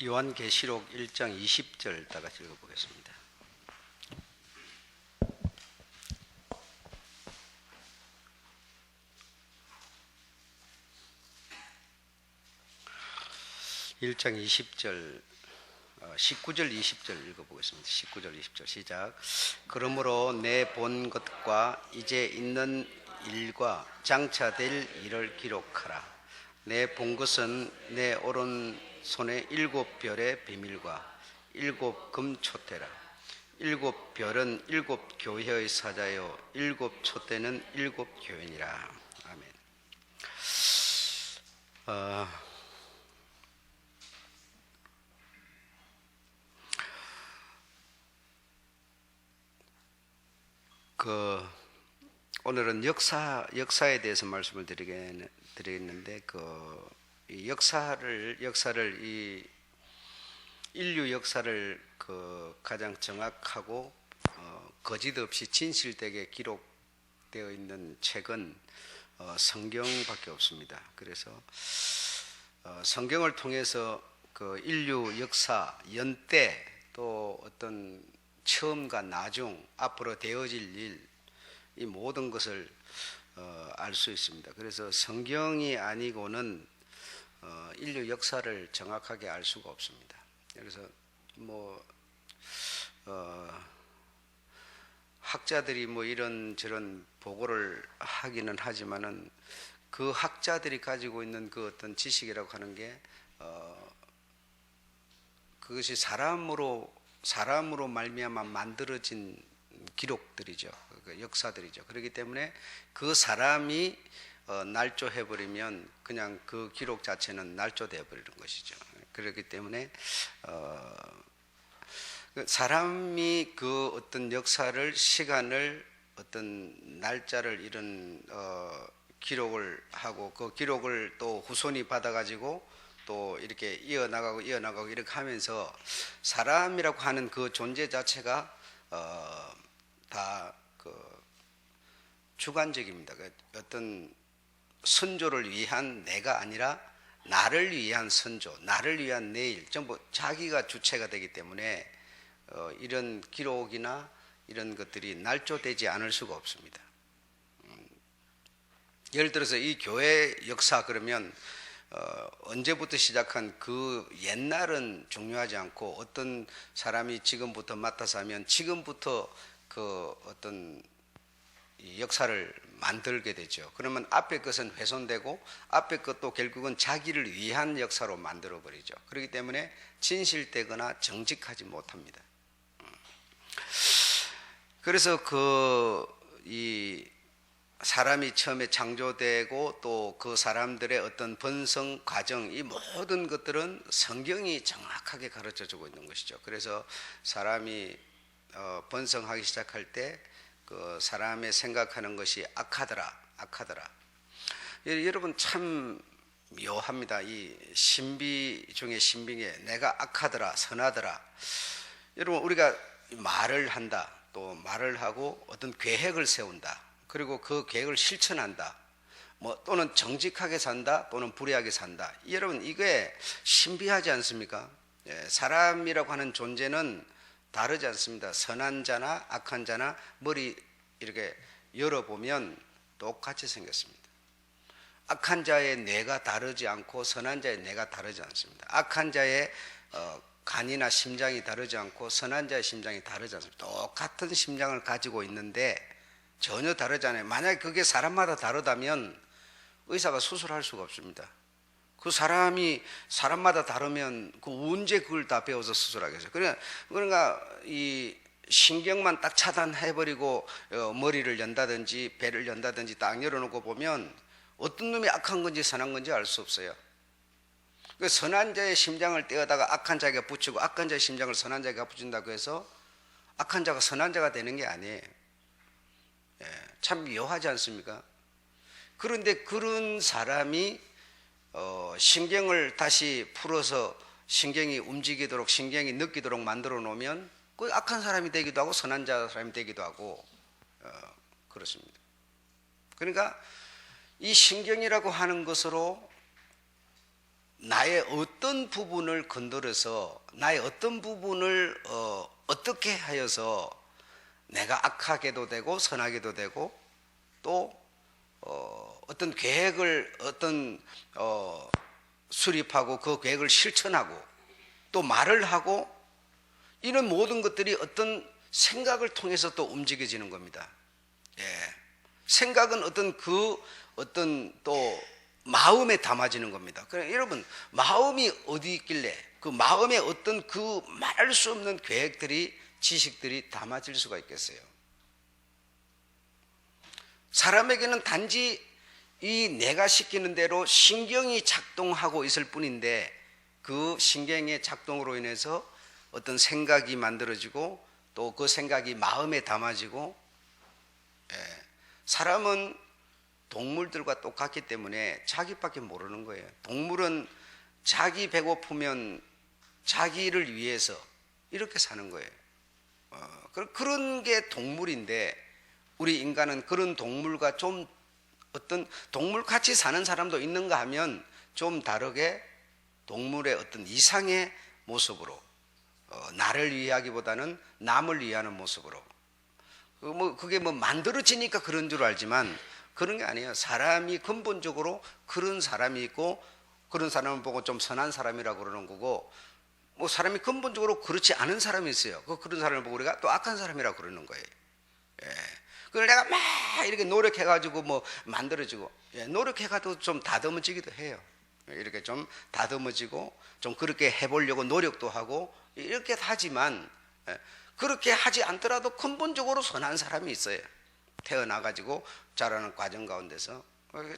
요한계시록 1장 20절 다 같이 읽어보겠습니다. (1장 20절) 19절 20절 읽어보겠습니다. 19절 20절 시작. 그러므로 내 본 것과 이제 있는 일과 장차 될 일을 기록하라. 내 본 것은 내 오른손에 7별의 비밀과 7 금촛대라. 7별은 7 교회의 사자요 7 촛대는 7 교회니라. 아멘. 오늘은 역사에 대해서 말씀을 드리겠는데, 이 인류 역사를 가장 정확하고 거짓 없이 진실되게 기록되어 있는 책은 성경밖에 없습니다. 그래서 성경을 통해서 인류 역사 연대, 또 어떤 처음과 나중, 앞으로 되어질 일, 이 모든 것을 알 수 있습니다. 그래서 성경이 아니고는 인류 역사를 정확하게 알 수가 없습니다. 그래서 학자들이 이런저런 보고를 하기는 하지만은 그 학자들이 가지고 있는 그 어떤 지식이라고 하는 게 그것이 사람으로 말미암아 만들어진 기록들이죠. 역사들이죠. 그렇기 때문에 그 사람이 날조해버리면 그냥 그 기록 자체는 날조되어버리는 것이죠. 그렇기 때문에 사람이 그 어떤 역사를, 시간을, 어떤 날짜를 이런 기록을 하고, 그 기록을 또 후손이 받아가지고 또 이렇게 이어나가고 이렇게 하면서 사람이라고 하는 그 존재 자체가 다 주관적입니다. 어떤 선조를 위한 내가 아니라 나를 위한 선조, 나를 위한 내일, 전부 자기가 주체가 되기 때문에 이런 기록이나 이런 것들이 날조되지 않을 수가 없습니다. 예를 들어서 이 교회 역사 그러면 언제부터 시작한 그 옛날은 중요하지 않고, 어떤 사람이 지금부터 맡아서 하면 지금부터 그 어떤 역사를 만들게 되죠. 그러면 앞에 것은 훼손되고 앞에 것도 결국은 자기를 위한 역사로 만들어 버리죠. 그렇기 때문에 진실되거나 정직하지 못합니다. 그래서 이 사람이 처음에 창조되고 또 그 사람들의 어떤 번성 과정, 이 모든 것들은 성경이 정확하게 가르쳐 주고 있는 것이죠. 그래서 사람이 번성하기 시작할 때 그 사람의 생각하는 것이 악하더라. 여러분 참 묘합니다. 이 신비 중에 신비에 내가 악하더라, 선하더라. 여러분 우리가 말을 한다, 또 말을 하고 어떤 계획을 세운다, 그리고 그 계획을 실천한다, 또는 정직하게 산다, 또는 불의하게 산다. 여러분 이게 신비하지 않습니까? 사람이라고 하는 존재는 다르지 않습니다. 선한 자나 악한 자나 머리 이렇게 열어보면 똑같이 생겼습니다. 악한 자의 뇌가 다르지 않고 선한 자의 뇌가 다르지 않습니다. 악한 자의 간이나 심장이 다르지 않고 선한 자의 심장이 다르지 않습니다. 똑같은 심장을 가지고 있는데 전혀 다르지 않아요. 만약에 그게 사람마다 다르다면 의사가 수술할 수가 없습니다. 그 사람이 사람마다 다르면 언제 그걸 다 배워서 수술하겠어요? 그러니까 이 신경만 딱 차단해버리고 머리를 연다든지 배를 연다든지 딱 열어놓고 보면 어떤 놈이 악한 건지 선한 건지 알 수 없어요. 선한 자의 심장을 떼어다가 악한 자에게 붙이고 악한 자의 심장을 선한 자에게 붙인다고 해서 악한 자가 선한 자가 되는 게 아니에요. 참 묘하지 않습니까? 그런데 그런 사람이 신경을 다시 풀어서 신경이 움직이도록, 신경이 느끼도록 만들어 놓으면 그 악한 사람이 되기도 하고 선한 사람이 되기도 하고 그렇습니다. 그러니까 이 신경이라고 하는 것으로 나의 어떤 부분을 건드려서 나의 어떤 부분을 어떻게 하여서 내가 악하게도 되고 선하게도 되고 또 어떤 계획을 수립하고 그 계획을 실천하고 또 말을 하고 이런 모든 것들이 어떤 생각을 통해서 또 움직여지는 겁니다. 예. 생각은 어떤 또 마음에 담아지는 겁니다. 그러니까 여러분, 마음이 어디 있길래 그 마음에 어떤 그 말할 수 없는 계획들이 지식들이 담아질 수가 있겠어요. 사람에게는 단지 이 내가 시키는 대로 신경이 작동하고 있을 뿐인데 그 신경의 작동으로 인해서 어떤 생각이 만들어지고 또 그 생각이 마음에 담아지고, 사람은 동물들과 똑같기 때문에 자기밖에 모르는 거예요. 동물은 자기 배고프면 자기를 위해서 이렇게 사는 거예요. 그런 게 동물인데 우리 인간은 그런 동물과 좀 어떤 동물같이 사는 사람도 있는가 하면 좀 다르게 동물의 어떤 이상의 모습으로 나를 위하기보다는 남을 위하는 모습으로 그게 만들어지니까 그런 줄 알지만 그런 게 아니에요. 사람이 근본적으로 그런 사람이 있고 그런 사람을 보고 좀 선한 사람이라고 그러는 거고 사람이 근본적으로 그렇지 않은 사람이 있어요. 그런 사람을 보고 우리가 또 악한 사람이라고 그러는 거예요. 그걸 내가 막 이렇게 노력해가지고 만들어지고 노력해가지고 좀 다듬어지기도 해요. 이렇게 좀 다듬어지고 좀 그렇게 해보려고 노력도 하고 이렇게 하지만 그렇게 하지 않더라도 근본적으로 선한 사람이 있어요. 태어나가지고 자라는 과정 가운데서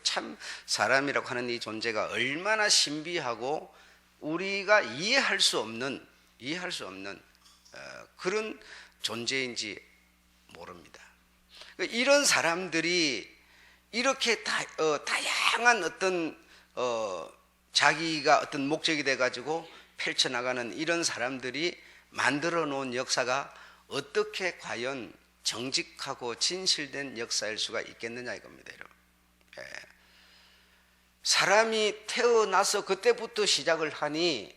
참 사람이라고 하는 이 존재가 얼마나 신비하고 우리가 이해할 수 없는 그런 존재인지 모릅니다. 이런 사람들이 이렇게 다양한 어떤 자기가 어떤 목적이 돼가지고 펼쳐나가는 이런 사람들이 만들어 놓은 역사가 어떻게 과연 정직하고 진실된 역사일 수가 있겠느냐 이겁니다, 여러분. 사람이 태어나서 그때부터 시작을 하니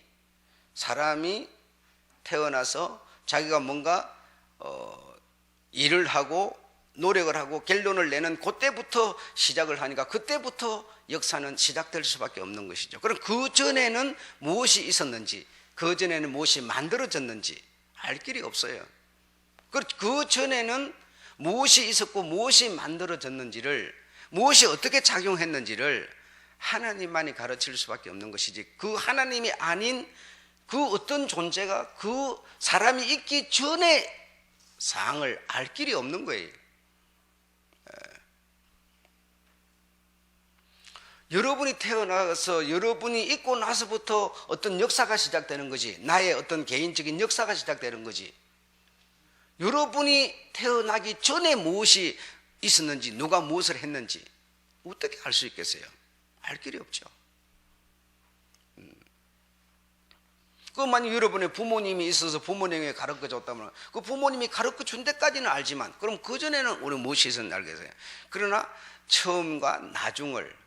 사람이 태어나서 자기가 뭔가 일을 하고 노력을 하고 결론을 내는 그때부터 시작을 하니까 그때부터 역사는 시작될 수밖에 없는 것이죠. 그럼 그 전에는 무엇이 있었는지, 그 전에는 무엇이 만들어졌는지 알 길이 없어요. 그 전에는 무엇이 있었고 무엇이 만들어졌는지를, 무엇이 어떻게 작용했는지를 하나님만이 가르칠 수밖에 없는 것이지, 그 하나님이 아닌 그 어떤 존재가 그 사람이 있기 전에 상을 알 길이 없는 거예요. 여러분이 태어나서 여러분이 있고 나서부터 어떤 역사가 시작되는 거지, 나의 어떤 개인적인 역사가 시작되는 거지. 여러분이 태어나기 전에 무엇이 있었는지, 누가 무엇을 했는지 어떻게 알 수 있겠어요? 알 길이 없죠. 만약 여러분의 부모님이 있어서 부모님이 가르쳐 줬다면 그 부모님이 가르쳐 준 데까지는 알지만 그럼 그 전에는 우리 무엇이 있었는지 알겠어요. 그러나 처음과 나중을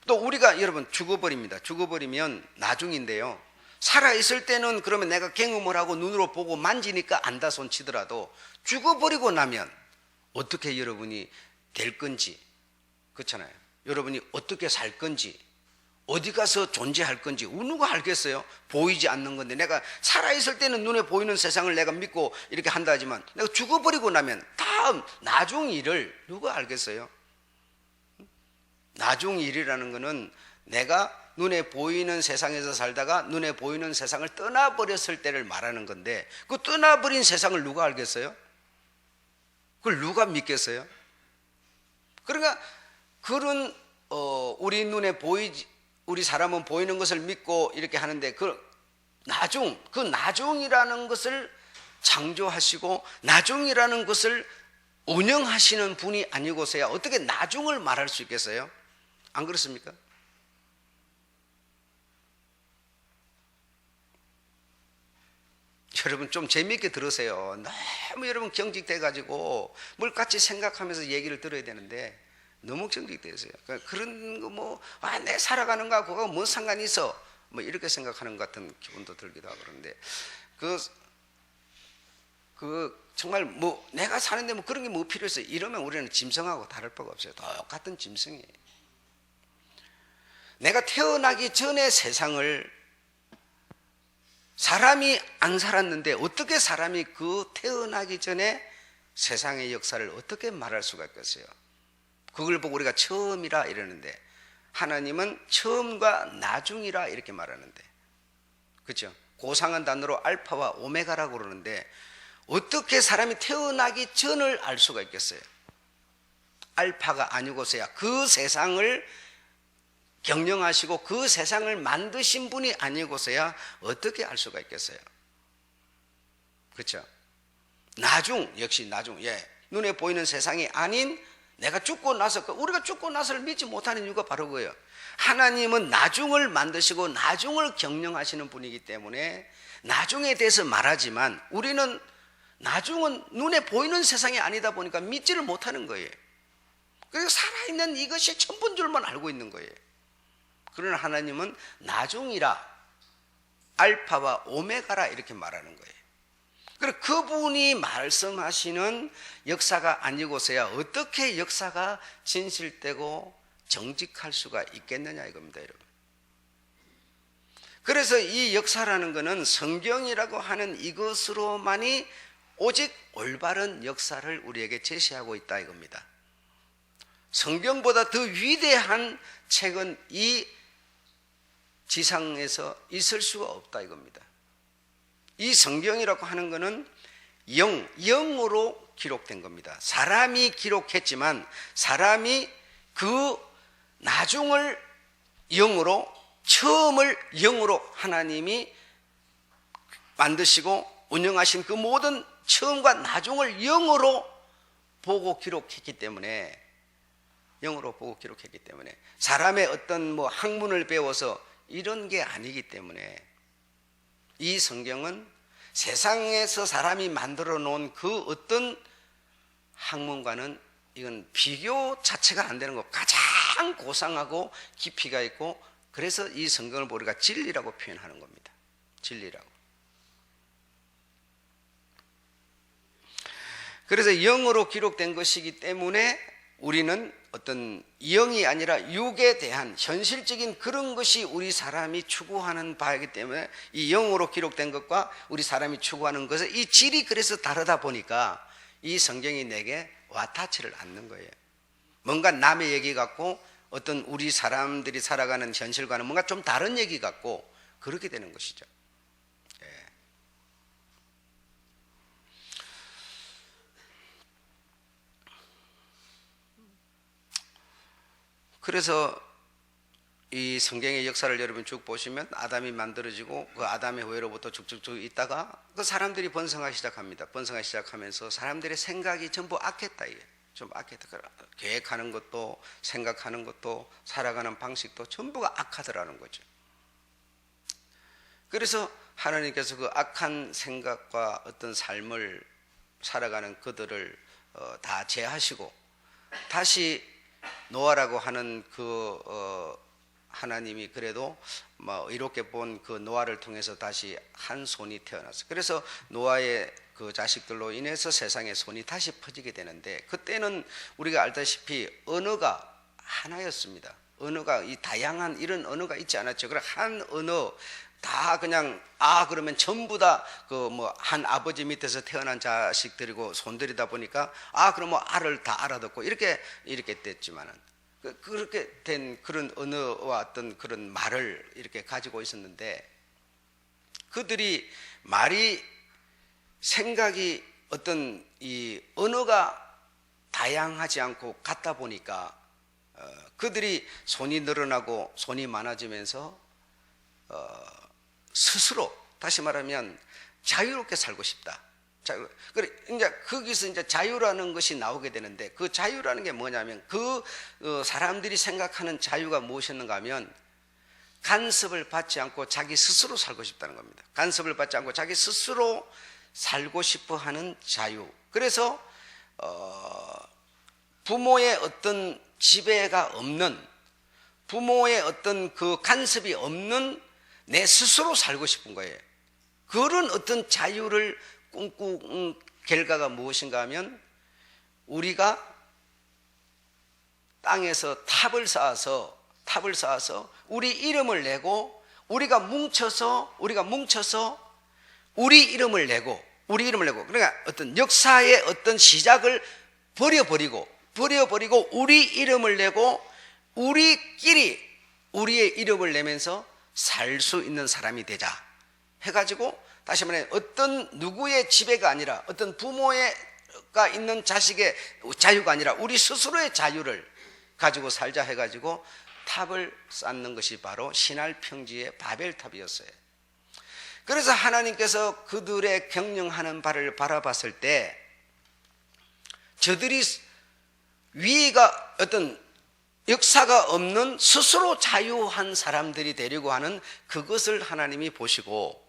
또 우리가 여러분 죽어버립니다. 죽어버리면 나중인데요, 살아있을 때는 그러면 내가 경험을 하고 눈으로 보고 만지니까 안다 손치더라도 죽어버리고 나면 어떻게 여러분이 될 건지, 그렇잖아요. 여러분이 어떻게 살 건지, 어디 가서 존재할 건지 누가 알겠어요? 보이지 않는 건데 내가 살아있을 때는 눈에 보이는 세상을 내가 믿고 이렇게 한다 하지만 내가 죽어버리고 나면 다음 나중 일을 누가 알겠어요? 나중 일이라는 것은 내가 눈에 보이는 세상에서 살다가 눈에 보이는 세상을 떠나버렸을 때를 말하는 건데 그 떠나버린 세상을 누가 알겠어요? 그걸 누가 믿겠어요? 그러니까 그런 우리 눈에 우리 사람은 보이는 것을 믿고 이렇게 하는데 그 나중이라는 것을 창조하시고 나중이라는 것을 운영하시는 분이 아니고서야 어떻게 나중을 말할 수 있겠어요? 안 그렇습니까? 여러분 좀 재미있게 들으세요. 너무 여러분 경직돼 가지고 뭘 같이 생각하면서 얘기를 들어야 되는데 너무 경직되어 있어요. 그러니까 그런 거 뭐, 내 살아가는 거하고 그거 뭔 상관이 있어? 뭐 이렇게 생각하는 것 같은 기분도 들기도 하고 그러는데, 정말 뭐 내가 사는데 뭐 그런 게 뭐 필요 있어요? 이러면 우리는 짐승하고 다를 바가 없어요. 똑같은 짐승이에요. 내가 태어나기 전에 세상을 사람이 안 살았는데 어떻게 사람이 그 태어나기 전에 세상의 역사를 어떻게 말할 수가 있겠어요? 그걸 보고 우리가 처음이라 이러는데 하나님은 처음과 나중이라 이렇게 말하는데, 그렇죠? 고상한 단어로 알파와 오메가라고 그러는데 어떻게 사람이 태어나기 전을 알 수가 있겠어요? 알파가 아니고서야 그 세상을 경영하시고 그 세상을 만드신 분이 아니고서야 어떻게 알 수가 있겠어요? 그렇죠? 역시 나중, 눈에 보이는 세상이 아닌 내가 죽고 나서, 우리가 죽고 나서를 믿지 못하는 이유가 바로 그거예요. 하나님은 나중을 만드시고 나중을 경영하시는 분이기 때문에 나중에 대해서 말하지만 우리는 나중은 눈에 보이는 세상이 아니다 보니까 믿지를 못하는 거예요. 그래서 살아있는 이것이 천분 줄만 알고 있는 거예요. 그러나 하나님은 나중이라, 알파와 오메가라 이렇게 말하는 거예요. 그리고 그분이 말씀하시는 역사가 아니고서야 어떻게 역사가 진실되고 정직할 수가 있겠느냐 이겁니다, 여러분. 그래서 이 역사라는 것은 성경이라고 하는 이것으로만이 오직 올바른 역사를 우리에게 제시하고 있다 이겁니다. 성경보다 더 위대한 책은 이 지상에서 있을 수가 없다 이겁니다. 이 성경이라고 하는 것은 영으로 기록된 겁니다. 사람이 기록했지만 사람이 그 나중을 영으로, 처음을 영으로 하나님이 만드시고 운영하신 그 모든 처음과 나중을 영으로 보고 기록했기 때문에, 사람의 어떤 뭐 학문을 배워서 이런 게 아니기 때문에 이 성경은 세상에서 사람이 만들어 놓은 그 어떤 학문과는 이건 비교 자체가 안 되는 거, 가장 고상하고 깊이가 있고, 그래서 이 성경을 우리가 진리라고 표현하는 겁니다. 진리라고. 그래서 영으로 기록된 것이기 때문에 우리는 어떤 영이 아니라 육에 대한 현실적인 그런 것이 우리 사람이 추구하는 바이기 때문에 이 영으로 기록된 것과 우리 사람이 추구하는 것의 이 질이 그래서 다르다 보니까 이 성경이 내게 와닿지를 않는 거예요. 뭔가 남의 얘기 같고 어떤 우리 사람들이 살아가는 현실과는 뭔가 좀 다른 얘기 같고 그렇게 되는 것이죠. 그래서 이 성경의 역사를 여러분 쭉 보시면 아담이 만들어지고 그 아담의 후예로부터 쭉쭉쭉 있다가 그 사람들이 번성하기 시작합니다. 번성하기 시작하면서 사람들의 생각이 전부 악했다. 이게 좀 악했다. 계획하는 것도 생각하는 것도 살아가는 방식도 전부가 악하더라는 거죠. 그래서 하나님께서 그 악한 생각과 어떤 삶을 살아가는 그들을 다 제하시고 다시 노아라고 하는 하나님이 그래도 뭐 이렇게 본 그 노아를 통해서 다시 한 손이 태어났어요. 그래서 노아의 그 자식들로 인해서 세상의 손이 다시 퍼지게 되는데, 그때는 우리가 알다시피 언어가 하나였습니다. 언어가 이 다양한 이런 언어가 있지 않았죠. 그래 한 언어 다 그냥 그러면 전부 다 그 뭐 한 아버지 밑에서 태어난 자식들이고 손들이다 보니까 그럼 뭐 알을 다 알아듣고 이렇게 됐지만은 그렇게 된 그런 언어와 어떤 그런 말을 이렇게 가지고 있었는데, 그들이 말이 생각이 어떤 이 언어가 다양하지 않고 같다 보니까 그들이 손이 늘어나고 손이 많아지면서 스스로 다시 말하면 자유롭게 살고 싶다. 그래 이제 거기서 이제 자유라는 것이 나오게 되는데, 그 자유라는 게 뭐냐면 그 사람들이 생각하는 자유가 무엇이었는가 하면 간섭을 받지 않고 자기 스스로 살고 싶다는 겁니다. 간섭을 받지 않고 자기 스스로 살고 싶어 하는 자유. 그래서 부모의 어떤 지배가 없는, 부모의 어떤 그 간섭이 없는 내 스스로 살고 싶은 거예요. 그런 어떤 자유를 꿈꾼 결과가 무엇인가 하면 우리가 땅에서 탑을 쌓아서 우리 이름을 내고 우리가 뭉쳐서 우리 이름을 내고 그러니까 어떤 역사의 어떤 시작을 버려버리고 우리 이름을 내고 우리끼리 우리의 이름을 내면서 살 수 있는 사람이 되자 해가지고, 다시 말해 어떤 누구의 지배가 아니라 어떤 부모가 있는 자식의 자유가 아니라 우리 스스로의 자유를 가지고 살자 해가지고 탑을 쌓는 것이 바로 신할 평지의 바벨탑이었어요. 그래서 하나님께서 그들의 경영하는 바를 바라봤을 때 저들이 위가 어떤 역사가 없는 스스로 자유한 사람들이 되려고 하는 그것을 하나님이 보시고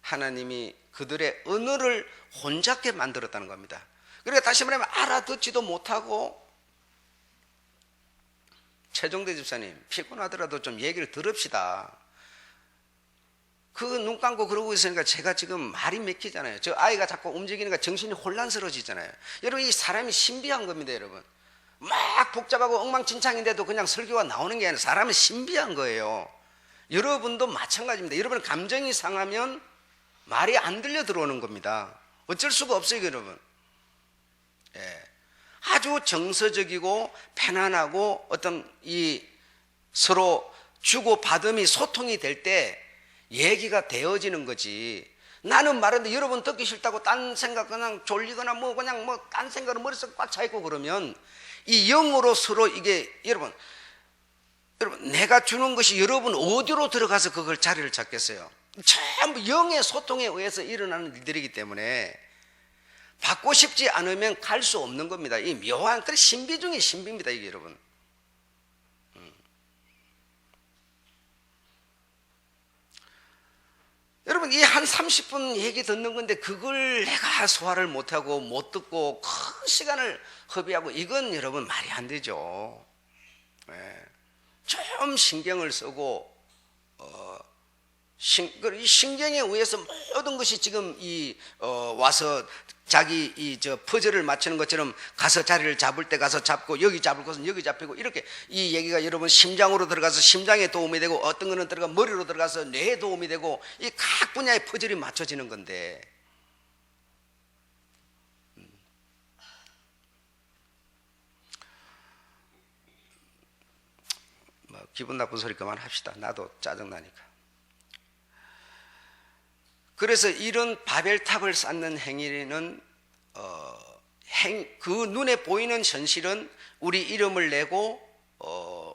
하나님이 그들의 언어를 혼잡게 만들었다는 겁니다. 그러니까 다시 말하면 알아듣지도 못하고, 최종대 집사님 피곤하더라도 좀 얘기를 들읍시다. 그 눈 감고 그러고 있으니까 제가 지금 말이 맥히잖아요. 저 아이가 자꾸 움직이니까 정신이 혼란스러워지잖아요. 여러분, 이 사람이 신비한 겁니다. 여러분, 막 복잡하고 엉망진창인데도 그냥 설교가 나오는 게 아니라 사람은 신비한 거예요. 여러분도 마찬가지입니다. 여러분 감정이 상하면 말이 안 들려 들어오는 겁니다. 어쩔 수가 없어요, 여러분. 예. 아주 정서적이고 편안하고 어떤 이 서로 주고받음이 소통이 될 때 얘기가 되어지는 거지. 나는 말하는데 여러분 듣기 싫다고 딴 생각, 그냥 졸리거나 그냥 딴 생각으로 머릿속에 꽉 차있고 그러면 이 영으로 서로 이게 여러분 내가 주는 것이 여러분 어디로 들어가서 그걸 자리를 잡겠어요? 전부 영의 소통에 의해서 일어나는 일들이기 때문에 받고 싶지 않으면 갈 수 없는 겁니다. 이 묘한 그 신비 중에 신비입니다, 이게 여러분. 여러분, 이 한 30분 얘기 듣는 건데 그걸 내가 소화를 못하고 못 듣고 큰 시간을 허비하고, 이건 여러분 말이 안 되죠. 네. 좀 신경을 쓰고 이 신경에 의해서 모든 것이 지금 와서 자기 퍼즐을 맞추는 것처럼 가서 자리를 잡을 때 가서 잡고, 여기 잡을 것은 여기 잡히고, 이렇게 이 얘기가 여러분 심장으로 들어가서 심장에 도움이 되고, 어떤 거는 들어가 머리로 들어가서 뇌에 도움이 되고, 이 각 분야의 퍼즐이 맞춰지는 건데, 기분 나쁜 소리 그만합시다. 나도 짜증나니까. 그래서 이런 바벨탑을 쌓는 행위는 그 눈에 보이는 현실은 우리 이름을 내고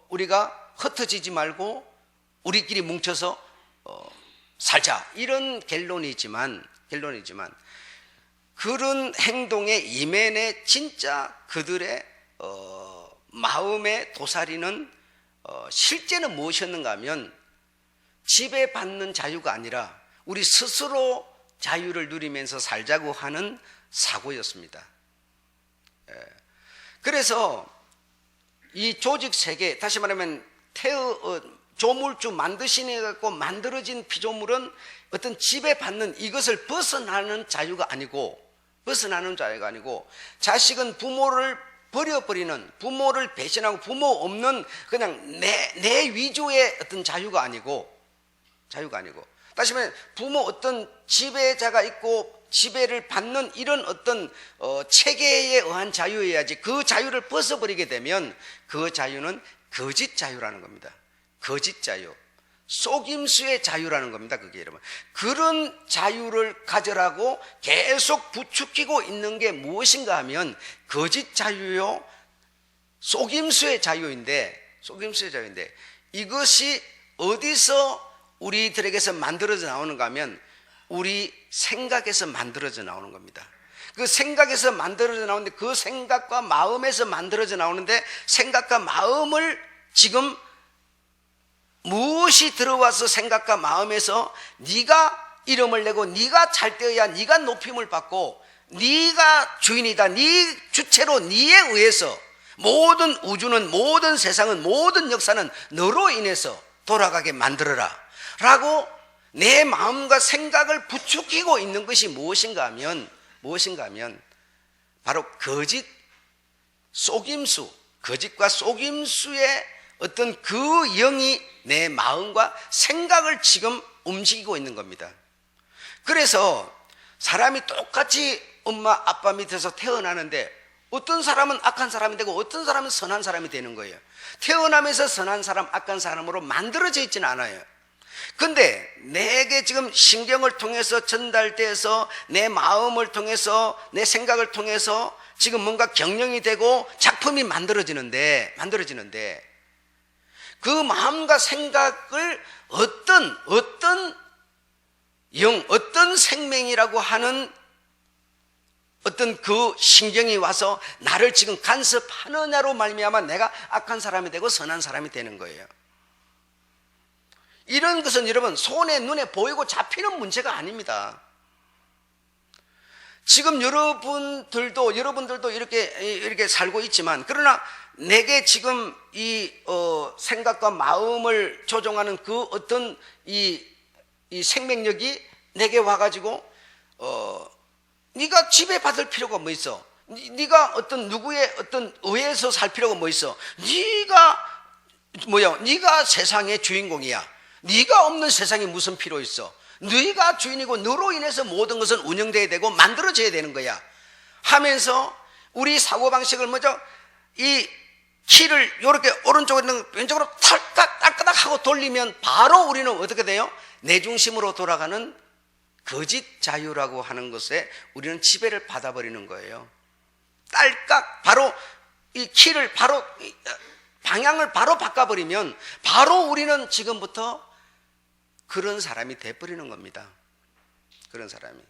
우리가 흩어지지 말고 우리끼리 뭉쳐서 살자, 이런 결론이지만 그런 행동의 이면에 진짜 그들의 마음의 도사리는 실제는 무엇이었는가 하면 지배받는 자유가 아니라 우리 스스로 자유를 누리면서 살자고 하는 사고였습니다. 그래서 이 조직 세계, 다시 말하면 조물주 만드시고 만들어진 피조물은 어떤 지배받는 이것을 벗어나는 자유가 아니고 자식은 부모를 버려버리는, 부모를 배신하고 부모 없는 그냥 내 위주의 어떤 자유가 아니고 다시 말하면 부모 어떤 지배자가 있고 지배를 받는 이런 어떤 체계에 의한 자유여야지, 그 자유를 벗어버리게 되면 그 자유는 거짓 자유라는 겁니다. 거짓 자유, 속임수의 자유라는 겁니다. 그게 여러분, 그런 자유를 가져라고 계속 부추기고 있는 게 무엇인가 하면 거짓 자유요, 속임수의 자유인데 이것이 어디서 우리들에게서 만들어져 나오는가 하면 우리 생각에서 만들어져 나오는 겁니다. 그 생각에서 만들어져 나오는데, 그 생각과 마음에서 만들어져 나오는데, 생각과 마음을 지금 무엇이 들어와서 생각과 마음에서 네가 이름을 내고 네가 잘 되어야 네가 높임을 받고 네가 주인이다, 네 주체로 네에 의해서 모든 우주는, 모든 세상은, 모든 역사는 너로 인해서 돌아가게 만들어라 라고 내 마음과 생각을 부추기고 있는 것이 무엇인가 하면 바로 거짓, 속임수, 거짓과 속임수의 어떤 그 영이 내 마음과 생각을 지금 움직이고 있는 겁니다. 그래서 사람이 똑같이 엄마 아빠 밑에서 태어나는데 어떤 사람은 악한 사람이 되고 어떤 사람은 선한 사람이 되는 거예요. 태어나면서 선한 사람, 악한 사람으로 만들어져 있지는 않아요. 근데 내게 지금 신경을 통해서 전달돼서 내 마음을 통해서 내 생각을 통해서 지금 뭔가 경영이 되고 작품이 만들어지는데 그 마음과 생각을 어떤 생명이라고 하는 어떤 그 신경이 와서 나를 지금 간섭하느냐로 말미암아 내가 악한 사람이 되고 선한 사람이 되는 거예요. 이런 것은 여러분 손에 눈에 보이고 잡히는 문제가 아닙니다. 지금 여러분들도 이렇게 살고 있지만, 그러나 내게 지금 이 생각과 마음을 조종하는 그 어떤 이 생명력이 내게 와가지고 네가 지배받을 필요가 뭐 있어? 네가 어떤 누구의 어떤 의에서 살 필요가 뭐 있어? 네가 세상의 주인공이야. 네가 없는 세상에 무슨 필요 있어? 네가 주인이고 너로 인해서 모든 것은 운영돼야 되고 만들어져야 되는 거야 하면서 우리 사고방식을 이 키를 이렇게 오른쪽으로 있는 왼쪽으로 딸깍 하고 돌리면 바로 우리는 어떻게 돼요? 내 중심으로 돌아가는 거짓 자유라고 하는 것에 우리는 지배를 받아버리는 거예요. 딸깍 바로 이 키를 바로 방향을 바로 바꿔버리면 바로 우리는 지금부터 그런 사람이 돼버리는 겁니다. 그런 사람이.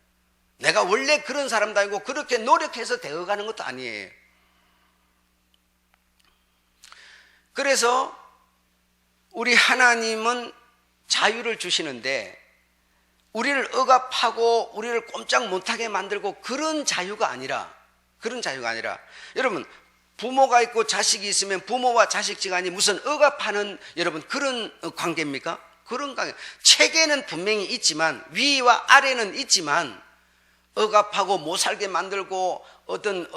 내가 원래 그런 사람도 아니고 그렇게 노력해서 되어가는 것도 아니에요. 그래서 우리 하나님은 자유를 주시는데 우리를 억압하고 우리를 꼼짝 못하게 만들고 그런 자유가 아니라 여러분 부모가 있고 자식이 있으면 부모와 자식지간이 무슨 억압하는 여러분 그런 관계입니까? 그런 관계. 체계는 분명히 있지만 위와 아래는 있지만 억압하고 못 살게 만들고 어떤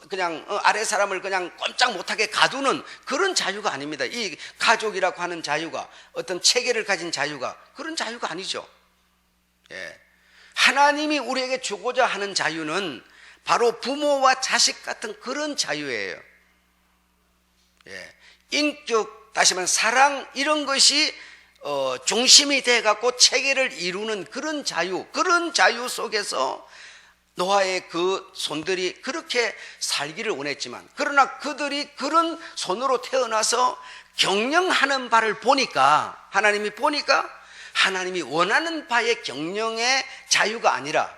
그냥 아래 사람을 그냥 꼼짝 못하게 가두는 그런 자유가 아닙니다. 이 가족이라고 하는 자유가 어떤 체계를 가진 자유가 그런 자유가 아니죠. 예. 하나님이 우리에게 주고자 하는 자유는 바로 부모와 자식 같은 그런 자유예요. 예. 인격, 다시 말하면 사랑 이런 것이 중심이 돼갖고 체계를 이루는 그런 자유 속에서 노아의 그 손들이 그렇게 살기를 원했지만, 그러나 그들이 그런 손으로 태어나서 경영하는 바를 보니까 하나님이 원하는 바의 경영의 자유가 아니라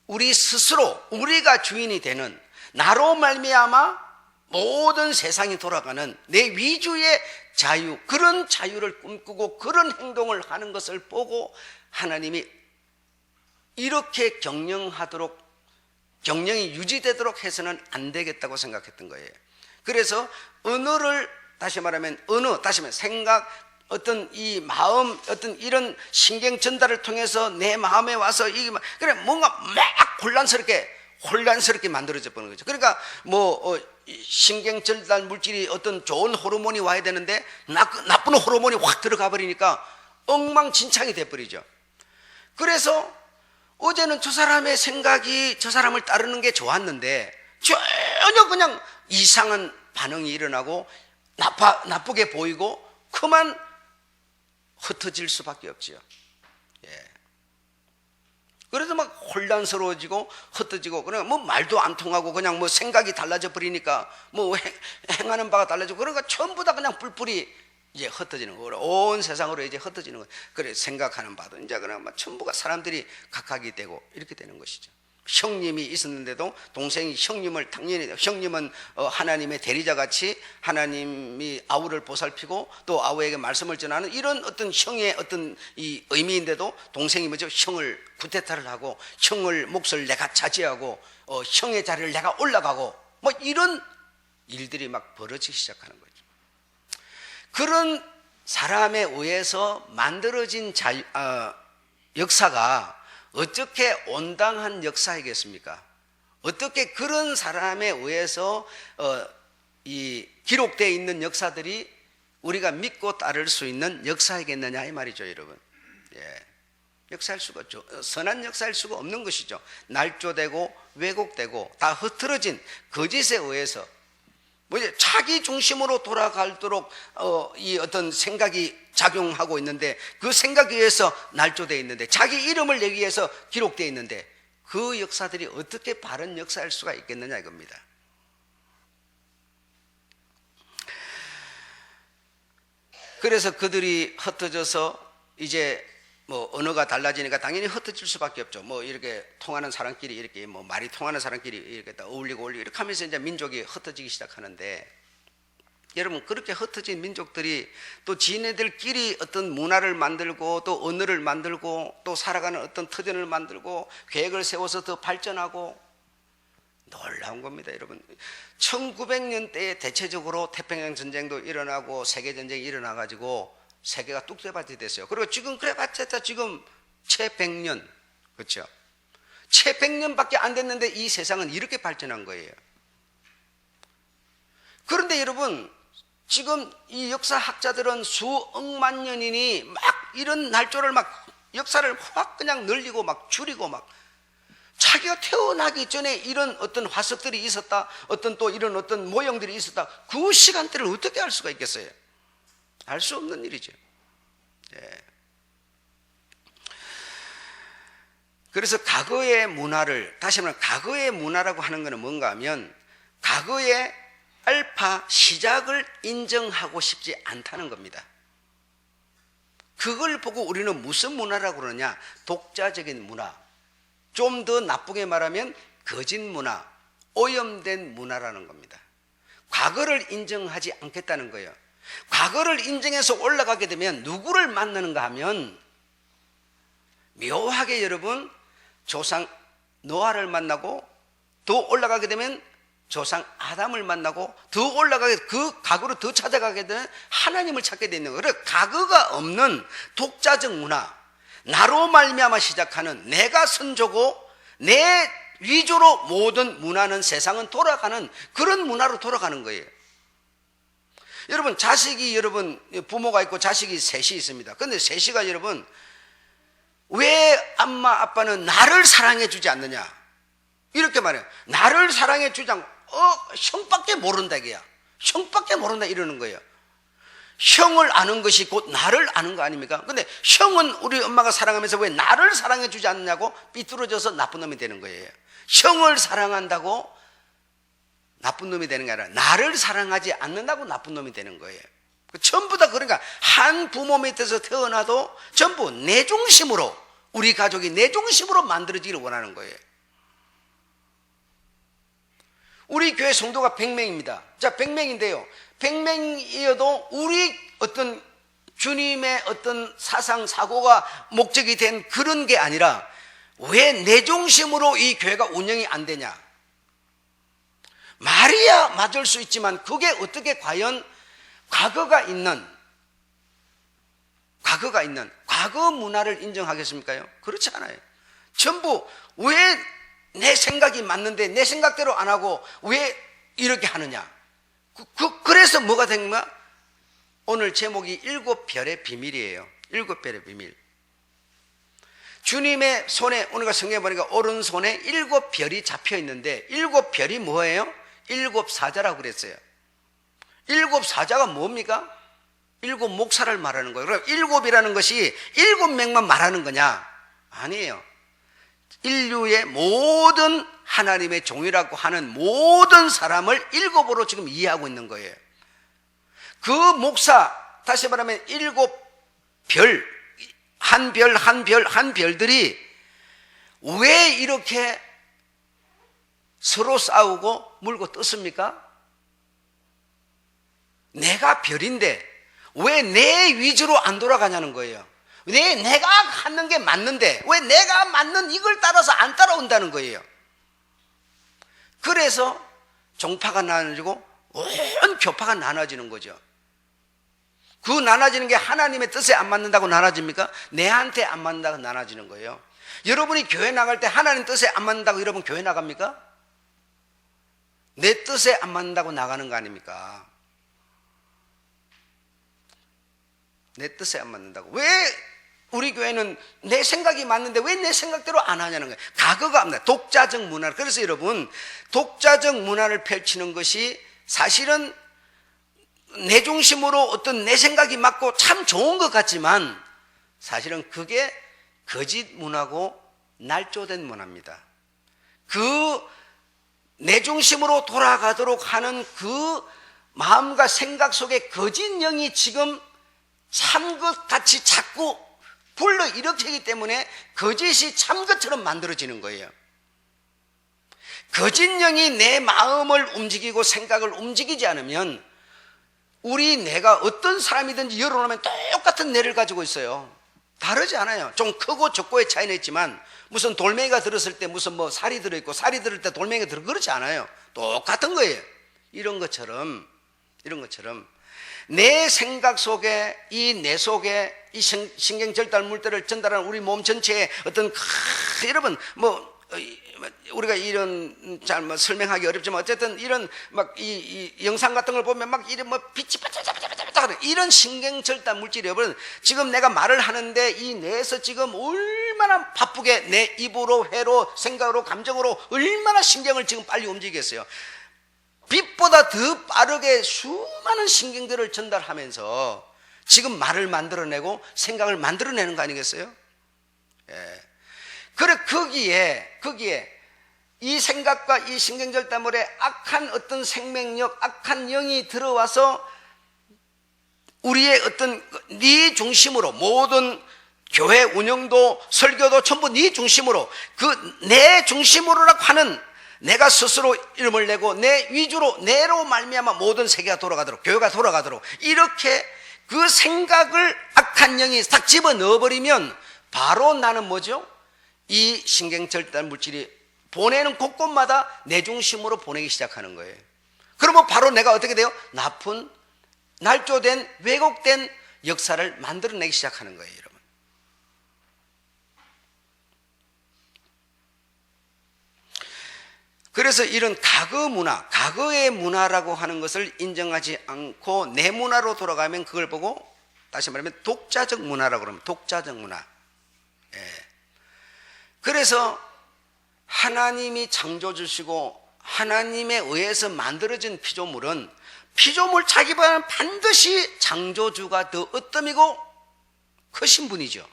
우리 스스로 우리가 주인이 되는, 나로 말미암아 모든 세상이 돌아가는 내 위주의 자유, 그런 자유를 꿈꾸고 그런 행동을 하는 것을 보고 하나님이 이렇게 경영이 유지되도록 해서는 안 되겠다고 생각했던 거예요. 그래서 언어를 다시 말하면 생각, 어떤 이 마음, 어떤 이런 신경 전달을 통해서 내 마음에 와서 그래 뭔가 막 혼란스럽게 만들어져 버는 거죠. 그러니까 신경 전달 물질이 어떤 좋은 호르몬이 와야 되는데 나쁜 호르몬이 확 들어가 버리니까 엉망진창이 돼 버리죠. 그래서 어제는 저 사람의 생각이 저 사람을 따르는 게 좋았는데 전혀 그냥 이상한 반응이 일어나고 나쁘게 보이고 그만 흩어질 수밖에 없지요. 예. 그래서 막 혼란스러워지고 흩어지고, 그러니까 말도 안 통하고 그냥 생각이 달라져 버리니까 행하는 바가 달라지고, 그러니까 전부 다 그냥 뿔뿔이 이제 흩어지는 거예요. 온 세상으로 이제 흩어지는 거예요. 그래 생각하는 바도 이제 그냥 전부가 사람들이 각각이 되고 이렇게 되는 것이죠. 형님이 있었는데도 동생이 형님은 하나님의 대리자같이 하나님이 아우를 보살피고 또 아우에게 말씀을 전하는 이런 어떤 형의 어떤 이 의미인데도 동생이 형을 쿠데타를 하고 형을 몫을 내가 차지하고 형의 자리를 내가 올라가고 이런 일들이 막 벌어지기 시작하는 거죠. 그런 사람에 의해서 만들어진 역사가 어떻게 온당한 역사이겠습니까? 어떻게 그런 사람에 의해서 이 기록되어 있는 역사들이 우리가 믿고 따를 수 있는 역사이겠느냐 이 말이죠, 여러분. 예. 역사할 수가 없죠. 선한 역사할 수가 없는 것이죠. 날조되고 왜곡되고 다 흐트러진 거짓에 의해서 자기 중심으로 돌아갈도록 이 어떤 생각이 작용하고 있는데, 그 생각에 의해서 날조되어 있는데, 자기 이름을 내기 위해서 기록되어 있는데, 그 역사들이 어떻게 바른 역사일 수가 있겠느냐 이겁니다. 그래서 그들이 흩어져서 이제 언어가 달라지니까 당연히 흩어질 수밖에 없죠. 이렇게 통하는 사람끼리 이렇게 말이 통하는 사람끼리 이렇게 다 어울리고 이렇게 하면서 이제 민족이 흩어지기 시작하는데, 여러분 그렇게 흩어진 민족들이 또 지네들끼리 어떤 문화를 만들고 또 언어를 만들고 또 살아가는 어떤 터전을 만들고 계획을 세워서 더 발전하고, 놀라운 겁니다, 여러분. 1900년대에 대체적으로 태평양 전쟁도 일어나고 세계 전쟁이 일어나 가지고 세계가 뚝배밭이 됐어요. 그리고 지금 그래봤자 지금 채 100년, 그렇죠? 채 100년밖에 안 됐는데 이 세상은 이렇게 발전한 거예요. 그런데 여러분, 지금 이 역사학자들은 수억만 년이니 막 이런 날조를 막 역사를 확 그냥 늘리고 막 줄이고 막 자기가 태어나기 전에 이런 어떤 화석들이 있었다, 어떤 또 이런 어떤 모형들이 있었다, 그 시간대를 어떻게 알 수가 있겠어요? 알 수 없는 일이죠. 예. 그래서 과거의 문화를, 다시 말하면 과거의 문화라고 하는 것은 뭔가 하면 과거의 알파 시작을 인정하고 싶지 않다는 겁니다. 그걸 보고 우리는 무슨 문화라고 그러냐? 독자적인 문화, 좀 더 나쁘게 말하면 거짓 문화, 오염된 문화라는 겁니다. 과거를 인정하지 않겠다는 거예요. 과거를 인정해서 올라가게 되면 누구를 만나는가 하면 묘하게 여러분 조상 노아를 만나고, 더 올라가게 되면 조상 아담을 만나고, 더 올라가게 그 과거로 더 찾아가게 되면 하나님을 찾게 되는 거예요. 그래서 과거가 없는 독자적 문화, 나로 말미암아 시작하는 내가 선조고 내 위주로 모든 문화는, 세상은 돌아가는 그런 문화로 돌아가는 거예요. 여러분 여러분 부모가 있고 자식이 셋이 있습니다. 그런데 셋이가 여러분 왜 엄마 아빠는 나를 사랑해 주지 않느냐 이렇게 말해요. 나를 사랑해 주지 않고 형밖에 모른다 이게야. 형밖에 모른다 이러는 거예요. 형을 아는 것이 곧 나를 아는 거 아닙니까? 근데 형은 우리 엄마가 사랑하면서 왜 나를 사랑해 주지 않느냐고 삐뚤어져서 나쁜 놈이 되는 거예요. 형을 사랑한다고 나쁜 놈이 되는 게 아니라 나를 사랑하지 않는다고 나쁜 놈이 되는 거예요. 전부 다 그러니까 한 부모 밑에서 태어나도 전부 내 중심으로, 우리 가족이 내 중심으로 만들어지기를 원하는 거예요. 우리 교회 성도가 100명입니다. 자, 100명인데요. 100명이어도 우리 어떤 주님의 어떤 사상, 사고가 목적이 된 그런 게 아니라 왜 내 중심으로 이 교회가 운영이 안 되냐? 말이야 맞을 수 있지만 그게 어떻게 과연 과거가 있는 과거 문화를 인정하겠습니까? 그렇지 않아요. 전부 왜 내 생각이 맞는데 내 생각대로 안 하고 왜 이렇게 하느냐? 그래서 뭐가 된가? 오늘 제목이 7별의 비밀이에요. 7별의 비밀. 주님의 손에, 오늘 성경에 보니까 오른손에 7별이 잡혀 있는데 7별이 뭐예요? 7사자라고 그랬어요. 7사자가 뭡니까? 7 목사를 말하는 거예요. 그럼 7이라는 것이 7명만 말하는 거냐? 아니에요. 인류의 모든 하나님의 종이라고 하는 모든 사람을 7으로 지금 이해하고 있는 거예요. 그 목사, 다시 말하면 7별, 한 별, 한 별, 한 별들이 왜 이렇게 서로 싸우고 물고 떴습니까? 내가 별인데 왜 내 위주로 안 돌아가냐는 거예요. 내가 하는 게 맞는데 왜 내가 맞는 이걸 따라서 안 따라온다는 거예요. 그래서 종파가 나눠지고 온 교파가 나눠지는 거죠. 그 나눠지는 게 하나님의 뜻에 안 맞는다고 나눠집니까? 내한테 안 맞는다고 나눠지는 거예요. 여러분이 교회 나갈 때 하나님 뜻에 안 맞는다고 여러분 교회 나갑니까? 내 뜻에 안 맞는다고 나가는 거 아닙니까? 내 뜻에 안 맞는다고. 왜 우리 교회는 내 생각이 맞는데 왜 내 생각대로 안 하냐는 거예요. 각오가 없는 독자적 문화. 그래서 여러분, 독자적 문화를 펼치는 것이 사실은 내 중심으로 어떤 내 생각이 맞고 참 좋은 것 같지만 사실은 그게 거짓 문화고 날조된 문화입니다. 그 내 중심으로 돌아가도록 하는 그 마음과 생각 속에 거짓 영이 지금 참것 같이 자꾸 불러일으키기 때문에 거짓이 참것처럼 만들어지는 거예요. 거짓 영이 내 마음을 움직이고 생각을 움직이지 않으면 우리 뇌가 어떤 사람이든지 열어놓으면 똑같은 뇌를 가지고 있어요. 다르지 않아요. 좀 크고 적고의 차이는 있지만 무슨 돌멩이가 들었을 때 무슨 뭐 살이 들어있고 살이 들을 때 돌멩이가 들어 그렇지 않아요. 똑같은 거예요. 이런 것처럼 내 생각 속에 이 뇌 속에 이 신경절달 물질을 전달하는 우리 몸 전체에 어떤 여러분 뭐 우리가 이런 잘 뭐 설명하기 어렵지만 어쨌든 이런 막 이 영상 같은 걸 보면 막 이런 뭐 빛이 반짝반짝반짝 이런 신경절단 물질이 여러분 지금 내가 말을 하는데 이 뇌에서 지금 얼마나 바쁘게 내 입으로 회로 생각으로 감정으로 얼마나 신경을 지금 빨리 움직이겠어요. 빛보다 더 빠르게 수많은 신경들을 전달하면서 지금 말을 만들어내고 생각을 만들어내는 거 아니겠어요? 예. 그래 거기에 이 생각과 이 신경절단물에 악한 어떤 생명력, 악한 영이 들어와서 우리의 어떤 네 중심으로 모든 교회 운영도 설교도 전부 네 중심으로 그 내 중심으로라고 하는 내가 스스로 이름을 내고 내 위주로 내로 말미암아 모든 세계가 돌아가도록 교회가 돌아가도록 이렇게 그 생각을 악한 영이 딱 집어넣어버리면 바로 나는 뭐죠? 이 신경절단 물질이 보내는 곳곳마다 내 중심으로 보내기 시작하는 거예요. 그러면 바로 내가 어떻게 돼요? 나쁜 날조된 왜곡된 역사를 만들어내기 시작하는 거예요, 여러분. 그래서 이런 과거 문화, 과거의 문화라고 하는 것을 인정하지 않고 내 문화로 돌아가면 그걸 보고 다시 말하면 독자적 문화라고 그러면 독자적 문화. 예. 그래서 하나님이 창조주시고 하나님에 의해서 만들어진 피조물은 피조물 자기보다는 반드시 창조주가 더 으뜸이고 크신 분이죠.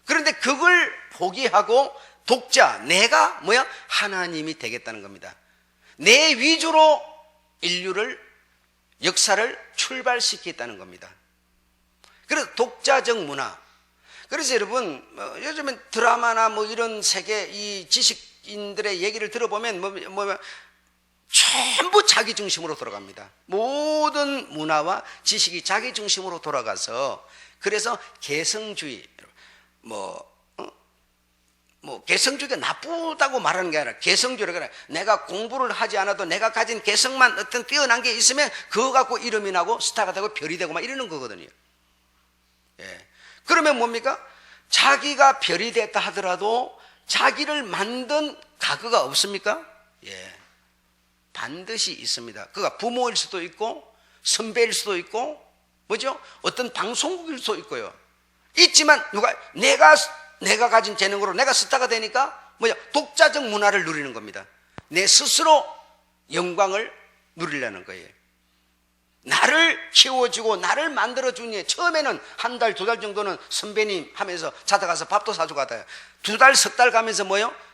그런데 그걸 포기하고 독자, 내가 뭐야? 하나님이 되겠다는 겁니다. 내 위주로 인류를 역사를 출발시키겠다는 겁니다. 그래서 독자적 문화. 그래서 여러분 요즘엔 드라마나 뭐 이런 세계 이 지식인들의 얘기를 들어보면 전부 자기 중심으로 돌아갑니다. 모든 문화와 지식이 자기 중심으로 돌아가서 그래서 개성주의 개성주의가 나쁘다고 말하는 게 아니라 개성주의가 내가 공부를 하지 않아도 내가 가진 개성만 어떤 뛰어난 게 있으면 그거 갖고 이름이 나고 스타가 되고 별이 되고 막 이러는 거거든요. 예. 그러면 뭡니까? 자기가 별이 됐다 하더라도 자기를 만든 과거가 없습니까? 예. 반드시 있습니다. 그가 부모일 수도 있고 선배일 수도 있고 뭐죠? 어떤 방송국일 수도 있고요. 있지만 내가 가진 재능으로 내가 스타가 되니까 독자적 문화를 누리는 겁니다. 내 스스로 영광을 누리려는 거예요. 나를 키워주고 나를 만들어주니 처음에는 한 달, 두 달 정도는 선배님 하면서 찾아가서 밥도 사주고 하다요. 두 달, 석 달 가면서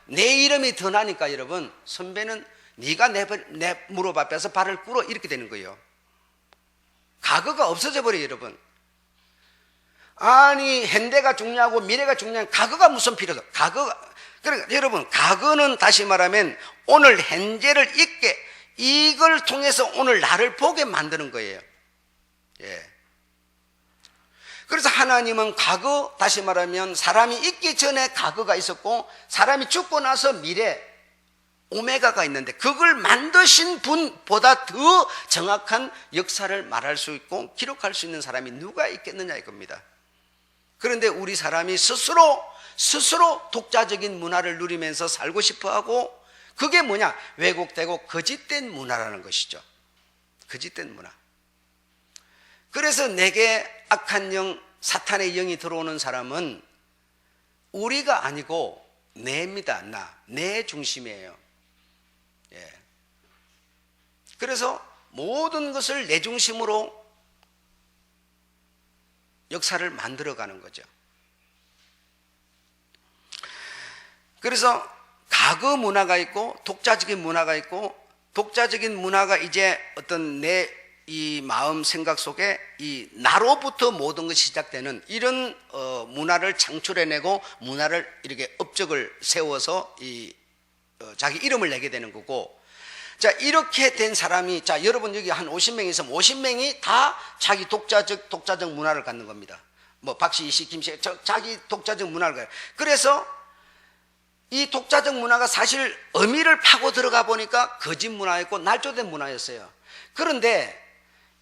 내 이름이 더 나니까 여러분 선배는 네가 내 무릎 앞에서 발을 꿇어 이렇게 되는 거예요. 과거가 없어져 버려요, 여러분. 아니 현대가 중요하고 미래가 중요한 과거가 무슨 필요도? 그러니까 여러분 과거는 다시 말하면 오늘 현재를 잊게 이걸 통해서 오늘 나를 보게 만드는 거예요. 예. 그래서 하나님은 과거, 다시 말하면 사람이 있기 전에 과거가 있었고 사람이 죽고 나서 미래, 오메가가 있는데 그걸 만드신 분보다 더 정확한 역사를 말할 수 있고 기록할 수 있는 사람이 누가 있겠느냐 이겁니다. 그런데 우리 사람이 스스로 독자적인 문화를 누리면서 살고 싶어하고, 그게 뭐냐? 왜곡되고 거짓된 문화라는 것이죠. 거짓된 문화. 그래서 내게 악한 영, 사탄의 영이 들어오는 사람은 우리가 아니고 내입니다. 내 중심이에요. 예. 그래서 모든 것을 내 중심으로 역사를 만들어가는 거죠. 그래서 과거 문화가 있고 독자적인 문화가 있고, 독자적인 문화가 이제 어떤 내 이 마음 생각 속에 이 나로부터 모든 것이 시작되는 이런 문화를 창출해내고 문화를 이렇게 업적을 세워서 자기 이름을 내게 되는 거고, 자, 이렇게 된 사람이, 자, 여러분 여기 한 50명 있으면 50명이 다 자기 독자적 문화를 갖는 겁니다. 뭐 박씨, 이씨, 김씨, 자기 독자적 문화를 가요. 그래서 이 독자적 문화가 사실 의미를 파고 들어가 보니까 거짓 문화였고 날조된 문화였어요. 그런데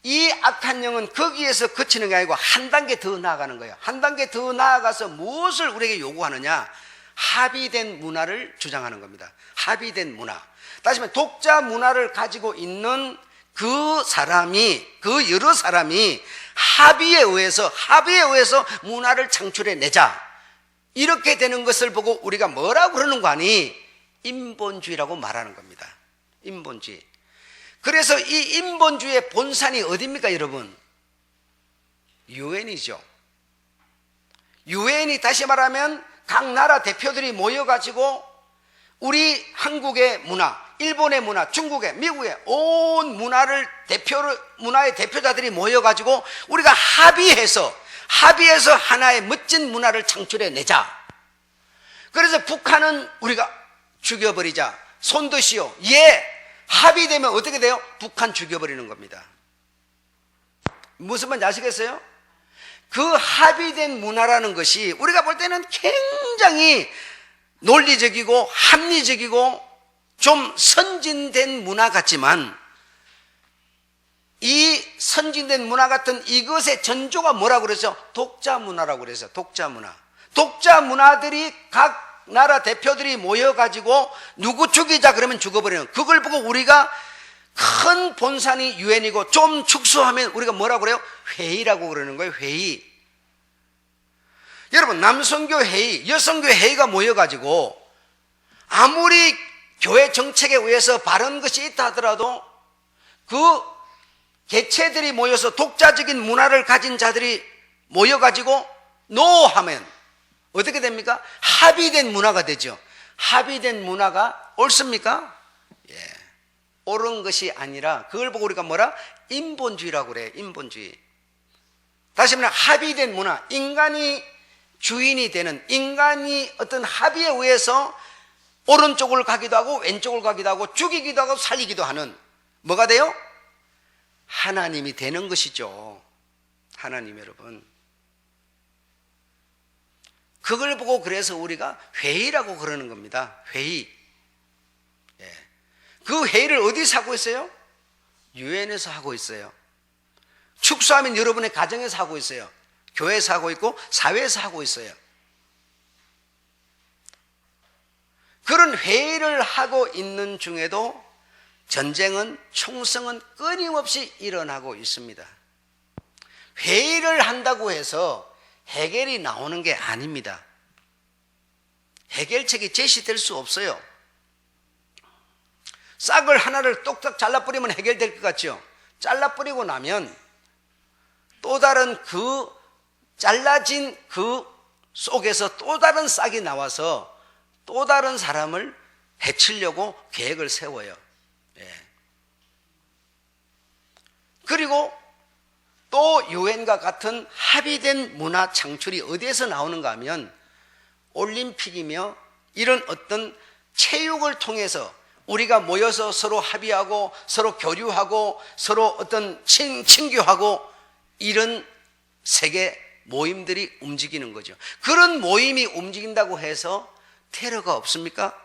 이 악한 영은 거기에서 그치는 게 아니고 한 단계 더 나아가는 거예요. 한 단계 더 나아가서 무엇을 우리에게 요구하느냐? 합의된 문화를 주장하는 겁니다. 합의된 문화. 다시 말해 독자 문화를 가지고 있는 그 여러 사람이 합의에 의해서 문화를 창출해내자, 이렇게 되는 것을 보고 우리가 뭐라고 그러는 거 아니? 인본주의라고 말하는 겁니다. 인본주의. 그래서 이 인본주의의 본산이 어디입니까, 여러분? 유엔이죠. 유엔이 다시 말하면 각 나라 대표들이 모여가지고 우리 한국의 문화, 일본의 문화, 중국의, 미국의 온 문화의 대표자들이 모여가지고 우리가 합의해서 하나의 멋진 문화를 창출해내자. 그래서 북한은 우리가 죽여버리자. 손드시오. 예. 합의되면 어떻게 돼요? 북한 죽여버리는 겁니다. 무슨 말인지 아시겠어요? 그 합의된 문화라는 것이 우리가 볼 때는 굉장히 논리적이고 합리적이고 좀 선진된 문화 같지만, 이 선진된 문화 같은 이것의 전조가 뭐라고 그러죠? 독자 문화라고 그래서 독자 문화. 독자 문화들이 각 나라 대표들이 모여가지고 누구 죽이자 그러면 죽어버리는, 그걸 보고 우리가 큰 본산이 유엔이고 좀 축소하면 우리가 뭐라고 그래요? 회의라고 그러는 거예요. 회의. 여러분, 남성교 회의, 여성교 회의가 모여가지고 아무리 교회 정책에 의해서 바른 것이 있다 하더라도 그 개체들이 모여서 독자적인 문화를 가진 자들이 모여가지고 노 하면 어떻게 됩니까? 합의된 문화가 되죠. 합의된 문화가 옳습니까? 예. 옳은 것이 아니라 그걸 보고 우리가 뭐라? 인본주의라고 그래요. 인본주의. 다시 말하면 합의된 문화, 인간이 주인이 되는, 인간이 어떤 합의에 의해서 오른쪽을 가기도 하고 왼쪽을 가기도 하고 죽이기도 하고 살리기도 하는, 뭐가 돼요? 하나님이 되는 것이죠. 하나님 여러분. 그걸 보고 그래서 우리가 회의라고 그러는 겁니다. 회의. 예. 그 회의를 어디서 하고 있어요? 유엔에서 하고 있어요. 축소하면 여러분의 가정에서 하고 있어요. 교회에서 하고 있고 사회에서 하고 있어요. 그런 회의를 하고 있는 중에도 전쟁은, 총성은 끊임없이 일어나고 있습니다. 회의를 한다고 해서 해결이 나오는 게 아닙니다. 해결책이 제시될 수 없어요. 싹을 하나를 똑딱 잘라버리면 해결될 것 같죠? 잘라버리고 나면 또 다른 그 잘라진 그 속에서 또 다른 싹이 나와서 또 다른 사람을 해치려고 계획을 세워요. 예. 그리고 또 유엔과 같은 합의된 문화 창출이 어디에서 나오는가 하면 올림픽이며 이런 어떤 체육을 통해서 우리가 모여서 서로 합의하고 서로 교류하고 서로 어떤 친교하고 이런 세계 모임들이 움직이는 거죠. 그런 모임이 움직인다고 해서 테러가 없습니까?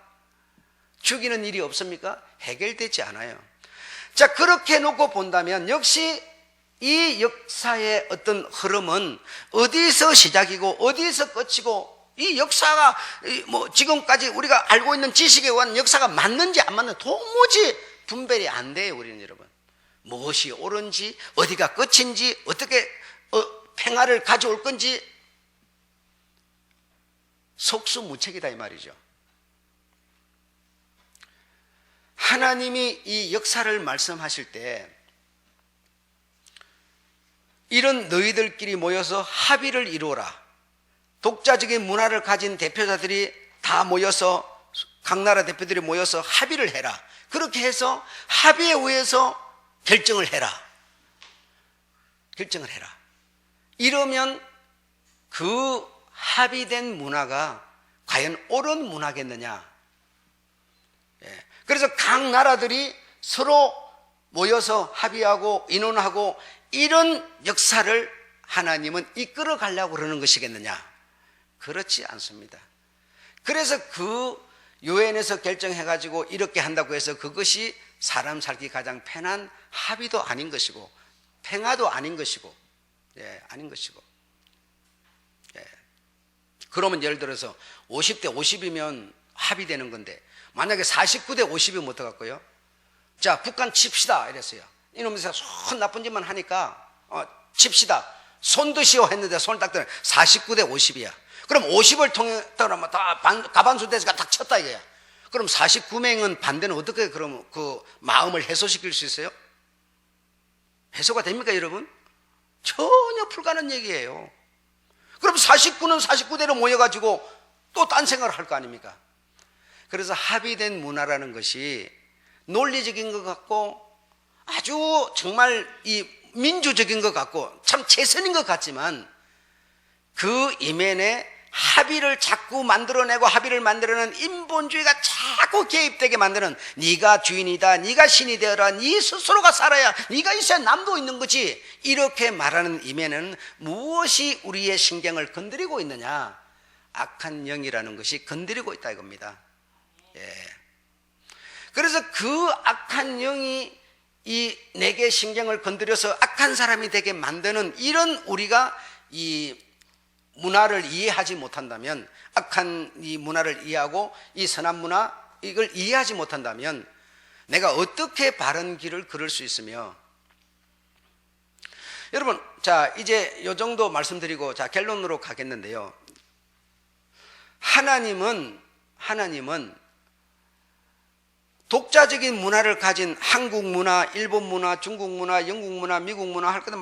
죽이는 일이 없습니까? 해결되지 않아요. 자, 그렇게 놓고 본다면 역시 이 역사의 어떤 흐름은 어디서 시작이고 어디서 끝이고, 이 역사가 뭐 지금까지 우리가 알고 있는 지식에 의한 역사가 맞는지 안 맞는지 도무지 분별이 안 돼요. 우리는 여러분, 무엇이 옳은지, 어디가 끝인지, 어떻게 평화를 가져올 건지 속수무책이다 이 말이죠. 하나님이 이 역사를 말씀하실 때 이런 너희들끼리 모여서 합의를 이루어라. 독자적인 문화를 가진 대표자들이 다 모여서, 각 나라 대표들이 모여서 합의를 해라. 그렇게 해서 합의에 의해서 결정을 해라. 결정을 해라. 이러면 그 합의된 문화가 과연 옳은 문화겠느냐. 그래서 각 나라들이 서로 모여서 합의하고 의논하고 이런 역사를 하나님은 이끌어 가려고 그러는 것이겠느냐. 그렇지 않습니다. 그래서 그 유엔에서 결정해가지고 이렇게 한다고 해서 그것이 사람 살기 가장 편한 합의도 아닌 것이고 평화도 아닌 것이고, 아닌 것이고. 그러면 예를 들어서 50대 50이면 합의되는 건데 만약에 49대 50이면 어떡할까요? 자, 북한 칩시다 이랬어요. 이놈에서 손 나쁜 짓만 하니까 칩시다. 손 드시오 했는데 손을 딱 들어 49대 50이야. 그럼 50을 통해서 다 가반수 돼서 딱 쳤다 이거야. 그럼 49명은 반대는 어떻게 그럼 그 마음을 해소시킬 수 있어요? 해소가 됩니까 여러분? 전혀 불가능한 얘기예요. 그럼 49는 49대로 모여가지고 또 딴 생각을 할 거 아닙니까? 그래서 합의된 문화라는 것이 논리적인 것 같고 아주 정말 이 민주적인 것 같고 참 최선인 것 같지만 그 이면에 합의를 자꾸 만들어내고 합의를 만들어내는 인본주의가 자꾸 개입되게 만드는, 네가 주인이다, 네가 신이 되어라, 네 스스로가 살아야, 네가 있어야 남도 있는 거지, 이렇게 말하는 이면에는 무엇이 우리의 신경을 건드리고 있느냐? 악한 영이라는 것이 건드리고 있다 이겁니다. 그래서 그 악한 영이 이 내게 신경을 건드려서 악한 사람이 되게 만드는 이런 우리가 이 문화를 이해하지 못한다면, 악한 이 문화를 이해하고 이 선한 문화 이걸 이해하지 못한다면 내가 어떻게 바른 길을 걸을 수 있으며, 여러분 자 이제 요 정도 말씀드리고 자 결론으로 가겠는데요. 하나님은 독자적인 문화를 가진 한국 문화, 일본 문화, 중국 문화, 영국 문화, 미국 문화 할 때는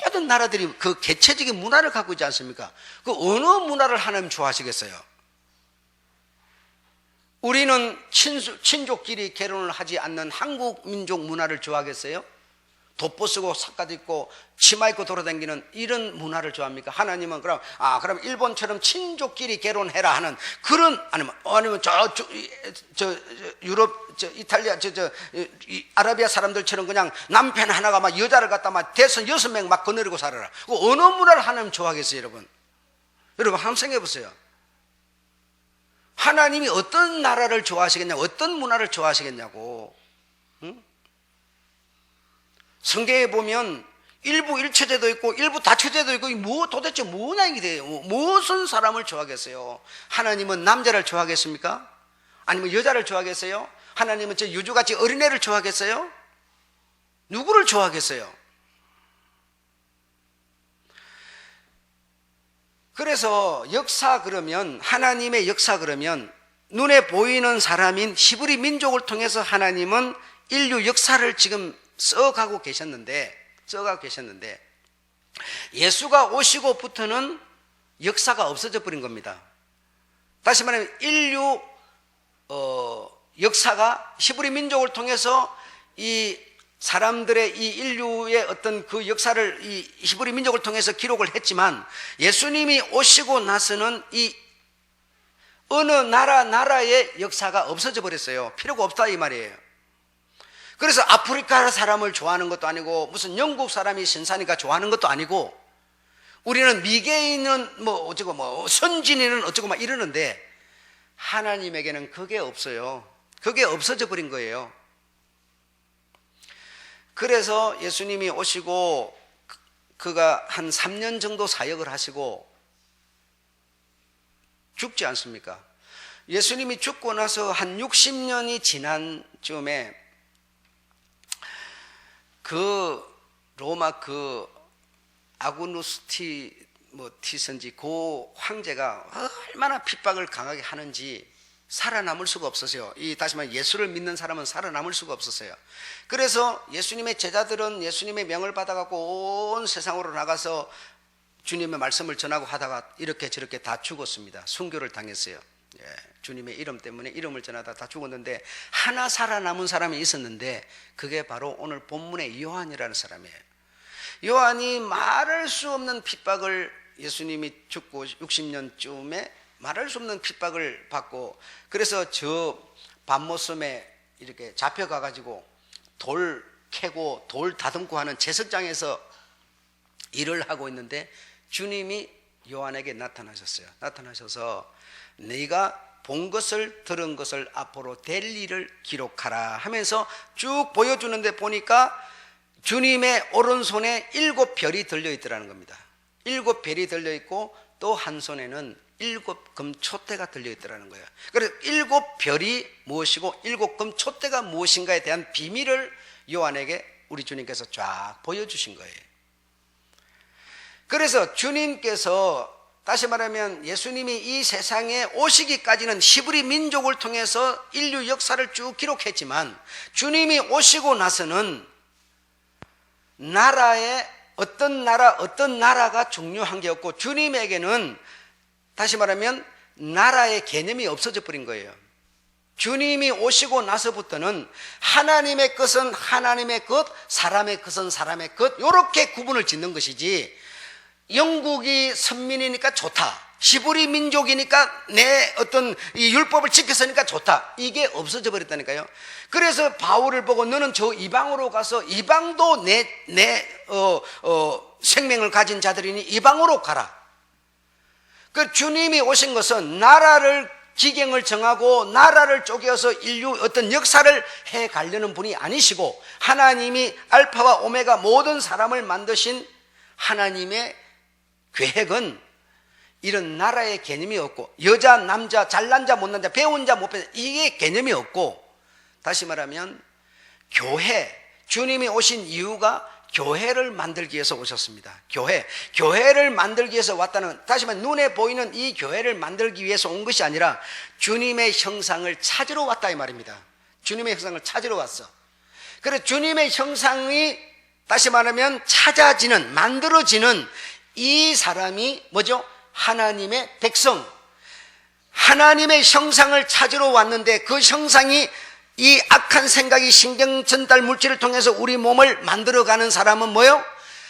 모든 나라들이 그 개체적인 문화를 갖고 있지 않습니까? 그 어느 문화를 하나님 좋아하시겠어요? 우리는 친족끼리 결혼을 하지 않는 한국 민족 문화를 좋아하겠어요? 돋보 쓰고 삿갓 입고 치마 입고 돌아다니는 이런 문화를 좋아합니까? 하나님은 그럼 일본처럼 친족끼리 결혼해라 하는 그런, 아니면 저 유럽, 이탈리아, 아라비아 사람들처럼 그냥 남편 하나가 막 여자를 갖다 막 대선 6명 막 거느리고 살아라. 어느 문화를 하나님 좋아하겠어요, 여러분? 여러분 한번 생각해 보세요. 하나님이 어떤 나라를 좋아하시겠냐고, 어떤 문화를 좋아하시겠냐고. 응? 성경에 보면 일부 일처제도 있고 일부 다처제도 있고 도대체 뭐냐 이게 돼요. 무슨 사람을 좋아하겠어요? 하나님은 남자를 좋아하겠습니까? 아니면 여자를 좋아하겠어요? 하나님은 저 유주같이 어린애를 좋아하겠어요? 누구를 좋아하겠어요? 그래서 역사 그러면, 하나님의 역사 그러면 눈에 보이는 사람인 히브리 민족을 통해서 하나님은 인류 역사를 지금 써가고 계셨는데 예수가 오시고부터는 역사가 없어져 버린 겁니다. 다시 말하면 인류 역사가 히브리 민족을 통해서 이 사람들의 이 인류의 어떤 그 역사를 이 히브리 민족을 통해서 기록을 했지만, 예수님이 오시고 나서는 이 어느 나라의 역사가 없어져 버렸어요. 필요가 없다 이 말이에요. 그래서 아프리카 사람을 좋아하는 것도 아니고 무슨 영국 사람이 신사니까 좋아하는 것도 아니고, 우리는 미개인은 뭐 어쩌고 뭐 선진이는 어쩌고 막 이러는데 하나님에게는 그게 없어요. 그게 없어져 버린 거예요. 그래서 예수님이 오시고 그가 한 3년 정도 사역을 하시고 죽지 않습니까? 예수님이 죽고 나서 한 60년이 지난 즈음에 그 로마 그 티선지 그 황제가 얼마나 핍박을 강하게 하는지 살아남을 수가 없었어요. 다시 말해 예수를 믿는 사람은 살아남을 수가 없었어요. 그래서 예수님의 제자들은 예수님의 명을 받아갖고 온 세상으로 나가서 주님의 말씀을 전하고 하다가 이렇게 저렇게 다 죽었습니다. 순교를 당했어요. 주님의 이름 때문에 이름을 전하다 다 죽었는데 하나 살아남은 사람이 있었는데 그게 바로 오늘 본문의 요한이라는 사람이에요. 요한이 말할 수 없는 핍박을 예수님이 죽고 60년쯤에 말할 수 없는 핍박을 받고 그래서 저 밤모섬에 이렇게 잡혀가 가지고 돌 캐고 돌 다듬고 하는 제석장에서 일을 하고 있는데 주님이 요한에게 나타나셨어요. 나타나셔서 네가 본 것을 들은 것을 앞으로 될 일을 기록하라 하면서 쭉 보여주는데 보니까 주님의 오른손에 7별이 들려있더라는 겁니다. 7별이 들려있고 또 한 손에는 7금 촛대가 들려있더라는 거예요. 그래서 7별이 무엇이고 7금 촛대가 무엇인가에 대한 비밀을 요한에게 우리 주님께서 쫙 보여주신 거예요. 그래서 주님께서 다시 말하면 예수님이 이 세상에 오시기까지는 히브리 민족을 통해서 인류 역사를 쭉 기록했지만 주님이 오시고 나서는 나라의 어떤 나라가 중요한 게 없고 주님에게는 다시 말하면 나라의 개념이 없어져 버린 거예요. 주님이 오시고 나서부터는 하나님의 것은 하나님의 것, 사람의 것은 사람의 것 이렇게 구분을 짓는 것이지 영국이 선민이니까 좋다, 히브리 민족이니까 내 어떤 이 율법을 지켰으니까 좋다, 이게 없어져 버렸다니까요. 그래서 바울을 보고 너는 저 이방으로 가서 이방도 생명을 가진 자들이니 이방으로 가라. 그 주님이 오신 것은 나라를 기경을 정하고 나라를 쪼개어서 인류 어떤 역사를 해 가려는 분이 아니시고 하나님이 알파와 오메가 모든 사람을 만드신 하나님의 계획은 이런 나라의 개념이 없고 여자, 남자, 잘난 자, 못난 자, 배운 자, 못 배운 자 이게 개념이 없고 다시 말하면 교회, 주님이 오신 이유가 교회를 만들기 위해서 오셨습니다. 교회를 만들기 위해서 왔다는, 다시 말하면 눈에 보이는 이 교회를 만들기 위해서 온 것이 아니라 주님의 형상을 찾으러 왔다 이 말입니다. 주님의 형상을 찾으러 왔어. 그래서 주님의 형상이 다시 말하면 찾아지는, 만들어지는 이 사람이 뭐죠? 하나님의 백성, 하나님의 형상을 찾으러 왔는데 그 형상이 이 악한 생각이 신경 전달 물질을 통해서 우리 몸을 만들어가는 사람은 뭐요?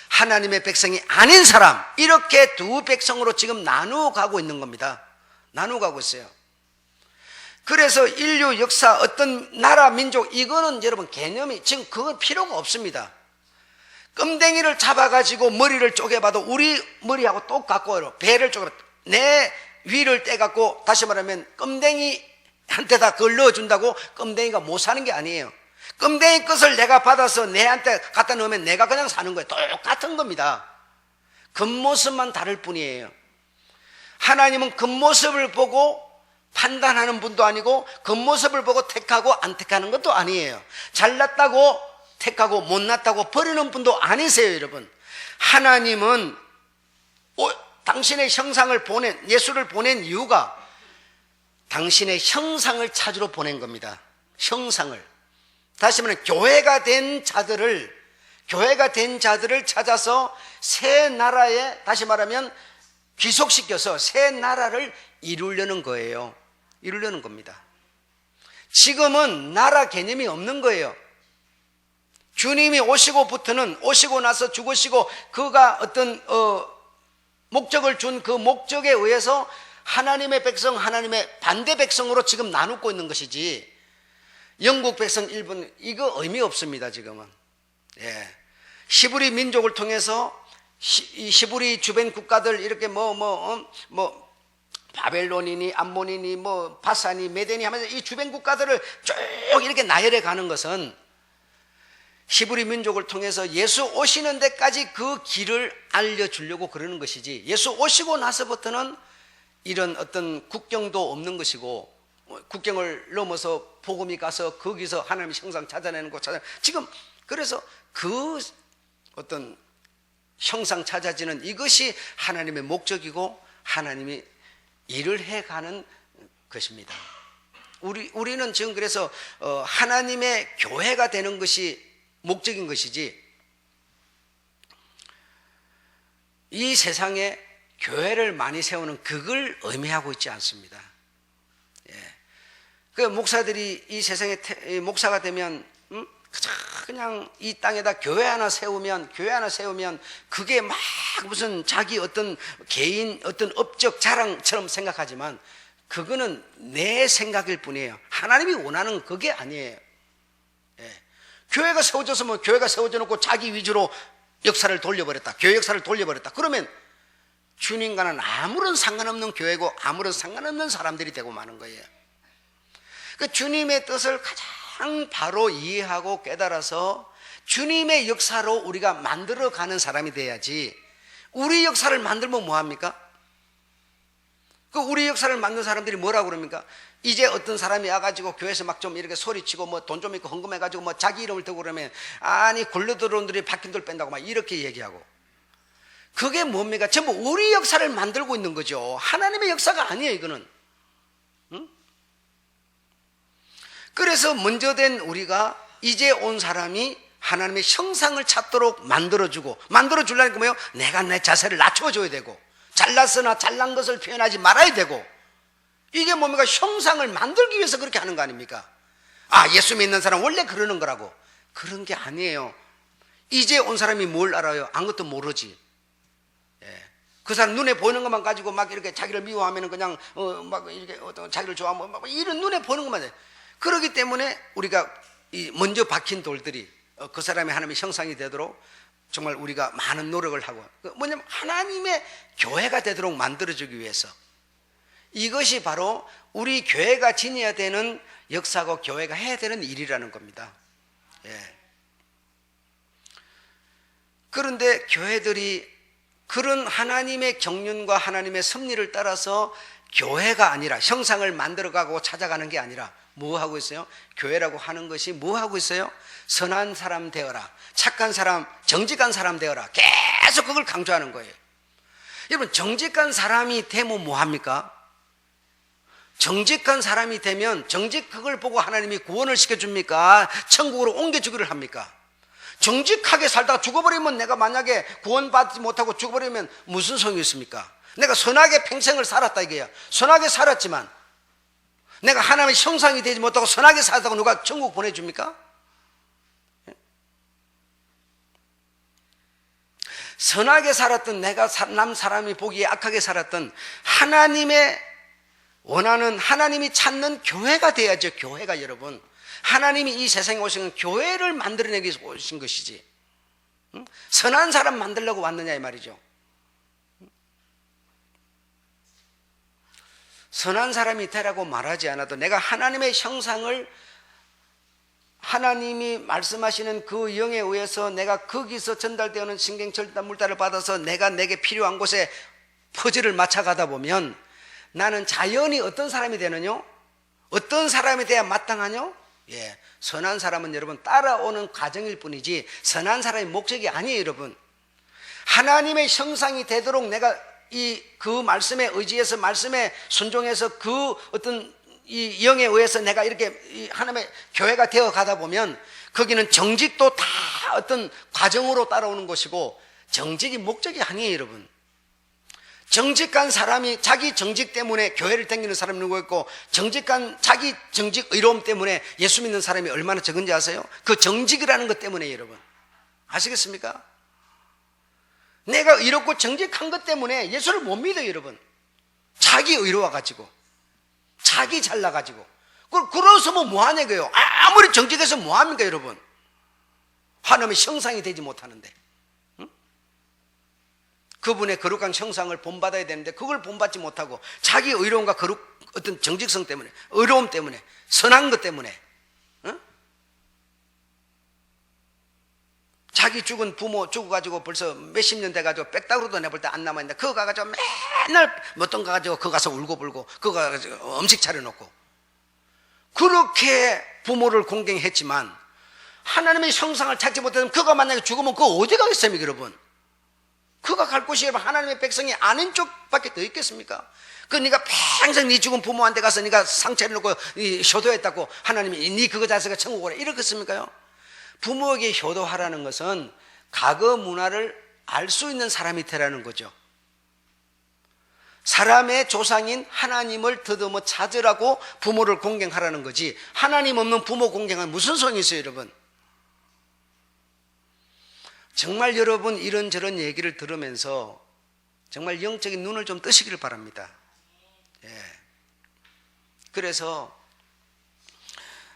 하나님의 백성이 아닌 사람. 이렇게 두 백성으로 지금 나누어 가고 있는 겁니다. 나누어 가고 있어요. 그래서 인류 역사 어떤 나라 민족 이거는 여러분 개념이 지금 그건 필요가 없습니다. 껌댕이를 잡아가지고 머리를 쪼개봐도 우리 머리하고 똑같고 배를 쪼개봐 내 위를 떼갖고 다시 말하면 껌댕이한테 다 그걸 넣어준다고 껌댕이가 못 사는 게 아니에요. 껌댕이 것을 내가 받아서 내한테 갖다 넣으면 내가 그냥 사는 거예요. 똑같은 겁니다. 겉모습만 다를 뿐이에요. 하나님은 겉모습을 보고 판단하는 분도 아니고 겉모습을 보고 택하고 안 택하는 것도 아니에요. 잘났다고 택하고 못났다고 버리는 분도 아니세요, 여러분. 하나님은 당신의 형상을 예수를 보낸 이유가 당신의 형상을 찾으러 보낸 겁니다. 형상을. 다시 말하면 교회가 된 자들을 찾아서 새 나라에 다시 말하면 귀속시켜서 새 나라를 이루려는 거예요. 이루려는 겁니다. 지금은 나라 개념이 없는 거예요. 주님이 오시고부터는 오시고 나서 죽으시고 그가 어떤 목적을 준 그 목적에 의해서 하나님의 백성, 하나님의 반대 백성으로 지금 나누고 있는 것이지 영국 백성 일본 이거 의미 없습니다. 지금은. 히브리 민족을 통해서 히브리 주변 국가들 이렇게 바벨론이니 암몬이니 뭐 바산이 메데니 하면서 이 주변 국가들을 쭉 이렇게 나열해 가는 것은 히브리 민족을 통해서 예수 오시는 데까지 그 길을 알려주려고 그러는 것이지, 예수 오시고 나서부터는 이런 어떤 국경도 없는 것이고, 국경을 넘어서 복음이 가서 거기서 하나님의 형상 찾아내는 곳 지금 그래서 그 어떤 형상 찾아지는 이것이 하나님의 목적이고 하나님이 일을 해가는 것입니다. 우리는 지금 그래서 하나님의 교회가 되는 것이 목적인 것이지, 이 세상에 교회를 많이 세우는 그걸 의미하고 있지 않습니다. 예. 그 목사들이 이 세상에 목사가 되면 그냥 이 땅에다 교회 하나 세우면 그게 막 무슨 자기 어떤 개인 어떤 업적 자랑처럼 생각하지만 그거는 내 생각일 뿐이에요. 하나님이 원하는 그게 아니에요. 예. 교회가 세워졌으면 교회가 세워져 놓고 자기 위주로 역사를 돌려버렸다, 교회 역사를 돌려버렸다, 그러면 주님과는 아무런 상관없는 교회고 아무런 상관없는 사람들이 되고 마는 거예요. 그 주님의 뜻을 가장 바로 이해하고 깨달아서 주님의 역사로 우리가 만들어가는 사람이 돼야지, 우리 역사를 만들면 뭐합니까? 그 우리 역사를 만든 사람들이 뭐라고 그럽니까? 이제 어떤 사람이 와가지고 교회에서 막 좀 이렇게 소리치고 뭐 돈 좀 있고 헌금해가지고 뭐 자기 이름을 대고 그러면 아니 굴러들어온들이 바뀐돌 뺀다고 막 이렇게 얘기하고, 그게 뭡니까? 전부 우리 역사를 만들고 있는 거죠. 하나님의 역사가 아니에요, 이거는. 응? 그래서 먼저 된 우리가 이제 온 사람이 하나님의 형상을 찾도록 만들어주려니까 뭐예요? 내가 내 자세를 낮춰줘야 되고, 잘났으나 잘난 것을 표현하지 말아야 되고, 이게 뭡니까? 형상을 만들기 위해서 그렇게 하는 거 아닙니까? 아, 예수 믿는 사람 원래 그러는 거라고. 그런 게 아니에요. 이제 온 사람이 뭘 알아요? 아무것도 모르지. 예. 그 사람 눈에 보이는 것만 가지고 막 이렇게 자기를 미워하면 그냥 막 이렇게 자기를 좋아하면 막 이런 눈에 보이는 것만 해. 그렇기 때문에 우리가 이 먼저 박힌 돌들이 그 사람의 하나님의 형상이 되도록 정말 우리가 많은 노력을 하고, 뭐냐면 하나님의 교회가 되도록 만들어주기 위해서, 이것이 바로 우리 교회가 지녀야 되는 역사고 교회가 해야 되는 일이라는 겁니다. 예. 그런데 교회들이 그런 하나님의 경륜과 하나님의 섭리를 따라서 교회가 아니라 형상을 만들어가고 찾아가는 게 아니라 뭐 하고 있어요? 교회라고 하는 것이 뭐 하고 있어요? 선한 사람 되어라, 착한 사람, 정직한 사람 되어라, 계속 그걸 강조하는 거예요. 여러분, 정직한 사람이 되면 뭐 합니까? 정직한 사람이 되면 그걸 보고 하나님이 구원을 시켜줍니까? 천국으로 옮겨주기를 합니까? 정직하게 살다가 죽어버리면, 내가 만약에 구원받지 못하고 죽어버리면 무슨 소용이 있습니까? 내가 선하게 평생을 살았다 이거야. 선하게 살았지만 내가 하나님의 형상이 되지 못하고 선하게 살다고 누가 천국 보내줍니까? 선하게 살았던 내가 남 사람이 보기에 악하게 살았던 하나님의 원하는, 하나님이 찾는 교회가 돼야죠. 교회가, 여러분, 하나님이 이 세상에 오신 교회를 만들어내기 위해서 오신 것이지, 선한 사람 만들려고 왔느냐 이 말이죠. 선한 사람이 되라고 말하지 않아도 내가 하나님의 형상을, 하나님이 말씀하시는 그 영에 의해서 내가 거기서 전달되는 신경철단 물달을 받아서 내게 필요한 곳에 퍼즐을 맞춰가다 보면 나는 자연히 어떤 사람이 되느냐? 어떤 사람이 돼야 마땅하냐? 예, 선한 사람은 여러분 따라오는 과정일 뿐이지 선한 사람의 목적이 아니에요. 여러분, 하나님의 형상이 되도록 내가 그 말씀에 의지해서, 말씀에 순종해서 그 어떤 이 영에 의해서 내가 이렇게 하나님의 교회가 되어 가다 보면 거기는 정직도 다 어떤 과정으로 따라오는 것이고, 정직이 목적이 아니에요. 여러분, 정직한 사람이 자기 정직 때문에 교회를 다니는 사람이 누구 있고, 정직한 자기 정직 의로움 때문에 예수 믿는 사람이 얼마나 적은지 아세요? 그 정직이라는 것 때문에, 여러분, 아시겠습니까? 내가 의롭고 정직한 것 때문에 예수를 못 믿어요. 여러분, 자기 의로워가지고, 자기 잘나가지고, 그러서면 뭐하냐 이거예요. 아무리 정직해서 뭐합니까 여러분? 하나님의 형상이 되지 못하는데. 그분의 거룩한 형상을 본받아야 되는데 그걸 본받지 못하고 자기 의로움과 어떤 정직성 때문에, 의로움 때문에, 선한 것 때문에, 자기 죽은 부모 죽어가지고 벌써 몇십 년 돼가지고 빽따구로도 내볼 때 안 남아있는데 그거 가가지고 맨날 어떤 거 가지고 그거 가서 울고불고 그거 가지고 음식 차려놓고 그렇게 부모를 공경했지만 하나님의 형상을 찾지 못하면 그가 만약에 죽으면 그거 어디 가겠습니까 여러분? 그가 갈 곳이 여러분 하나님의 백성이 아닌 쪽밖에 더 있겠습니까? 그 네가 평생 네 죽은 부모한테 가서 네가 상처를 놓고 효도했다고 하나님이 네 그거 자세가 천국 오라 이렇겠습니까요? 부모에게 효도하라는 것은 과거 문화를 알 수 있는 사람이 되라는 거죠. 사람의 조상인 하나님을 더듬어 찾으라고 부모를 공경하라는 거지 하나님 없는 부모 공경은 무슨 소용이 있어요 여러분? 정말 여러분 이런저런 얘기를 들으면서 정말 영적인 눈을 좀 뜨시기를 바랍니다. 예. 그래서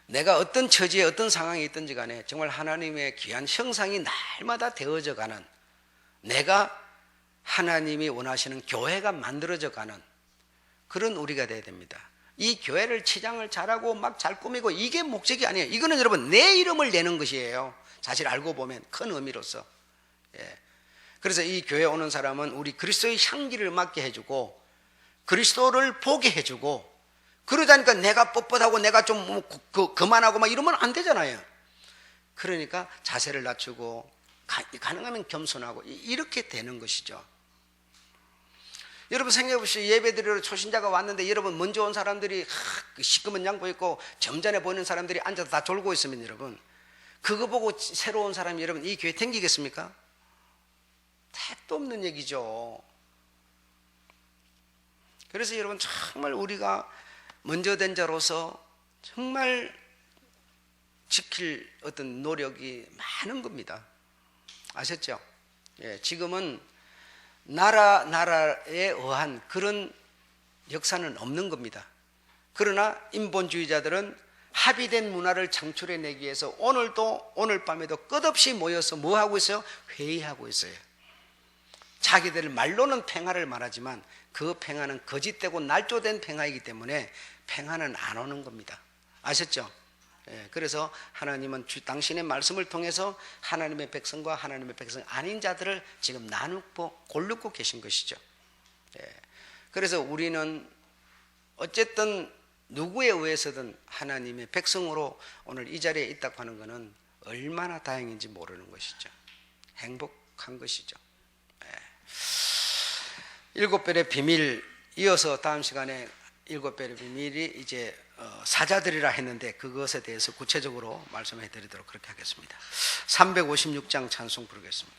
내가 어떤 처지에 어떤 상황에 있든지 간에 정말 하나님의 귀한 형상이 날마다 되어져 가는 내가 하나님이 원하시는 교회가 만들어져 가는 그런 우리가 돼야 됩니다. 이 교회를 치장을 잘하고 막 잘 꾸미고 이게 목적이 아니에요. 이거는 여러분 내 이름을 내는 것이에요. 사실 알고 보면 큰 의미로서. 예. 그래서 이 교회에 오는 사람은 우리 그리스도의 향기를 맡게 해주고 그리스도를 보게 해주고 그러자니까 내가 뻣뻣하고 내가 좀 그만하고 막 이러면 안 되잖아요. 그러니까 자세를 낮추고 가능하면 겸손하고 이렇게 되는 것이죠. 여러분 생각해 보시죠. 예배드리러 초신자가 왔는데 여러분 먼저 온 사람들이 시커먼 양복 입고 점잖해 보이는 사람들이 앉아서 다 졸고 있으면 여러분 그거 보고 새로운 사람이 여러분 이 교회 댕기겠습니까? 택도 없는 얘기죠. 그래서 여러분 정말 우리가 먼저 된 자로서 정말 지킬 어떤 노력이 많은 겁니다. 아셨죠? 예, 지금은 나라에 의한 그런 역사는 없는 겁니다. 그러나 인본주의자들은 합의된 문화를 창출해내기 위해서 오늘 밤에도 끝없이 모여서 뭐 하고 있어요? 회의하고 있어요. 자기들 말로는 평화를 말하지만 그 평화는 거짓되고 날조된 평화이기 때문에 평화는 안 오는 겁니다. 아셨죠? 예, 그래서 하나님은 당신의 말씀을 통해서 하나님의 백성과 하나님의 백성 아닌 자들을 지금 나누고 골르고 계신 것이죠. 예, 그래서 우리는 어쨌든 누구에 의해서든 하나님의 백성으로 오늘 이 자리에 있다고 하는 것은 얼마나 다행인지 모르는 것이죠. 행복한 것이죠. 예. 7별의 비밀 이어서 다음 시간에 7별의 비밀이 이제 사자들이라 했는데 그것에 대해서 구체적으로 말씀해 드리도록 그렇게 하겠습니다. 356장 찬송 부르겠습니다.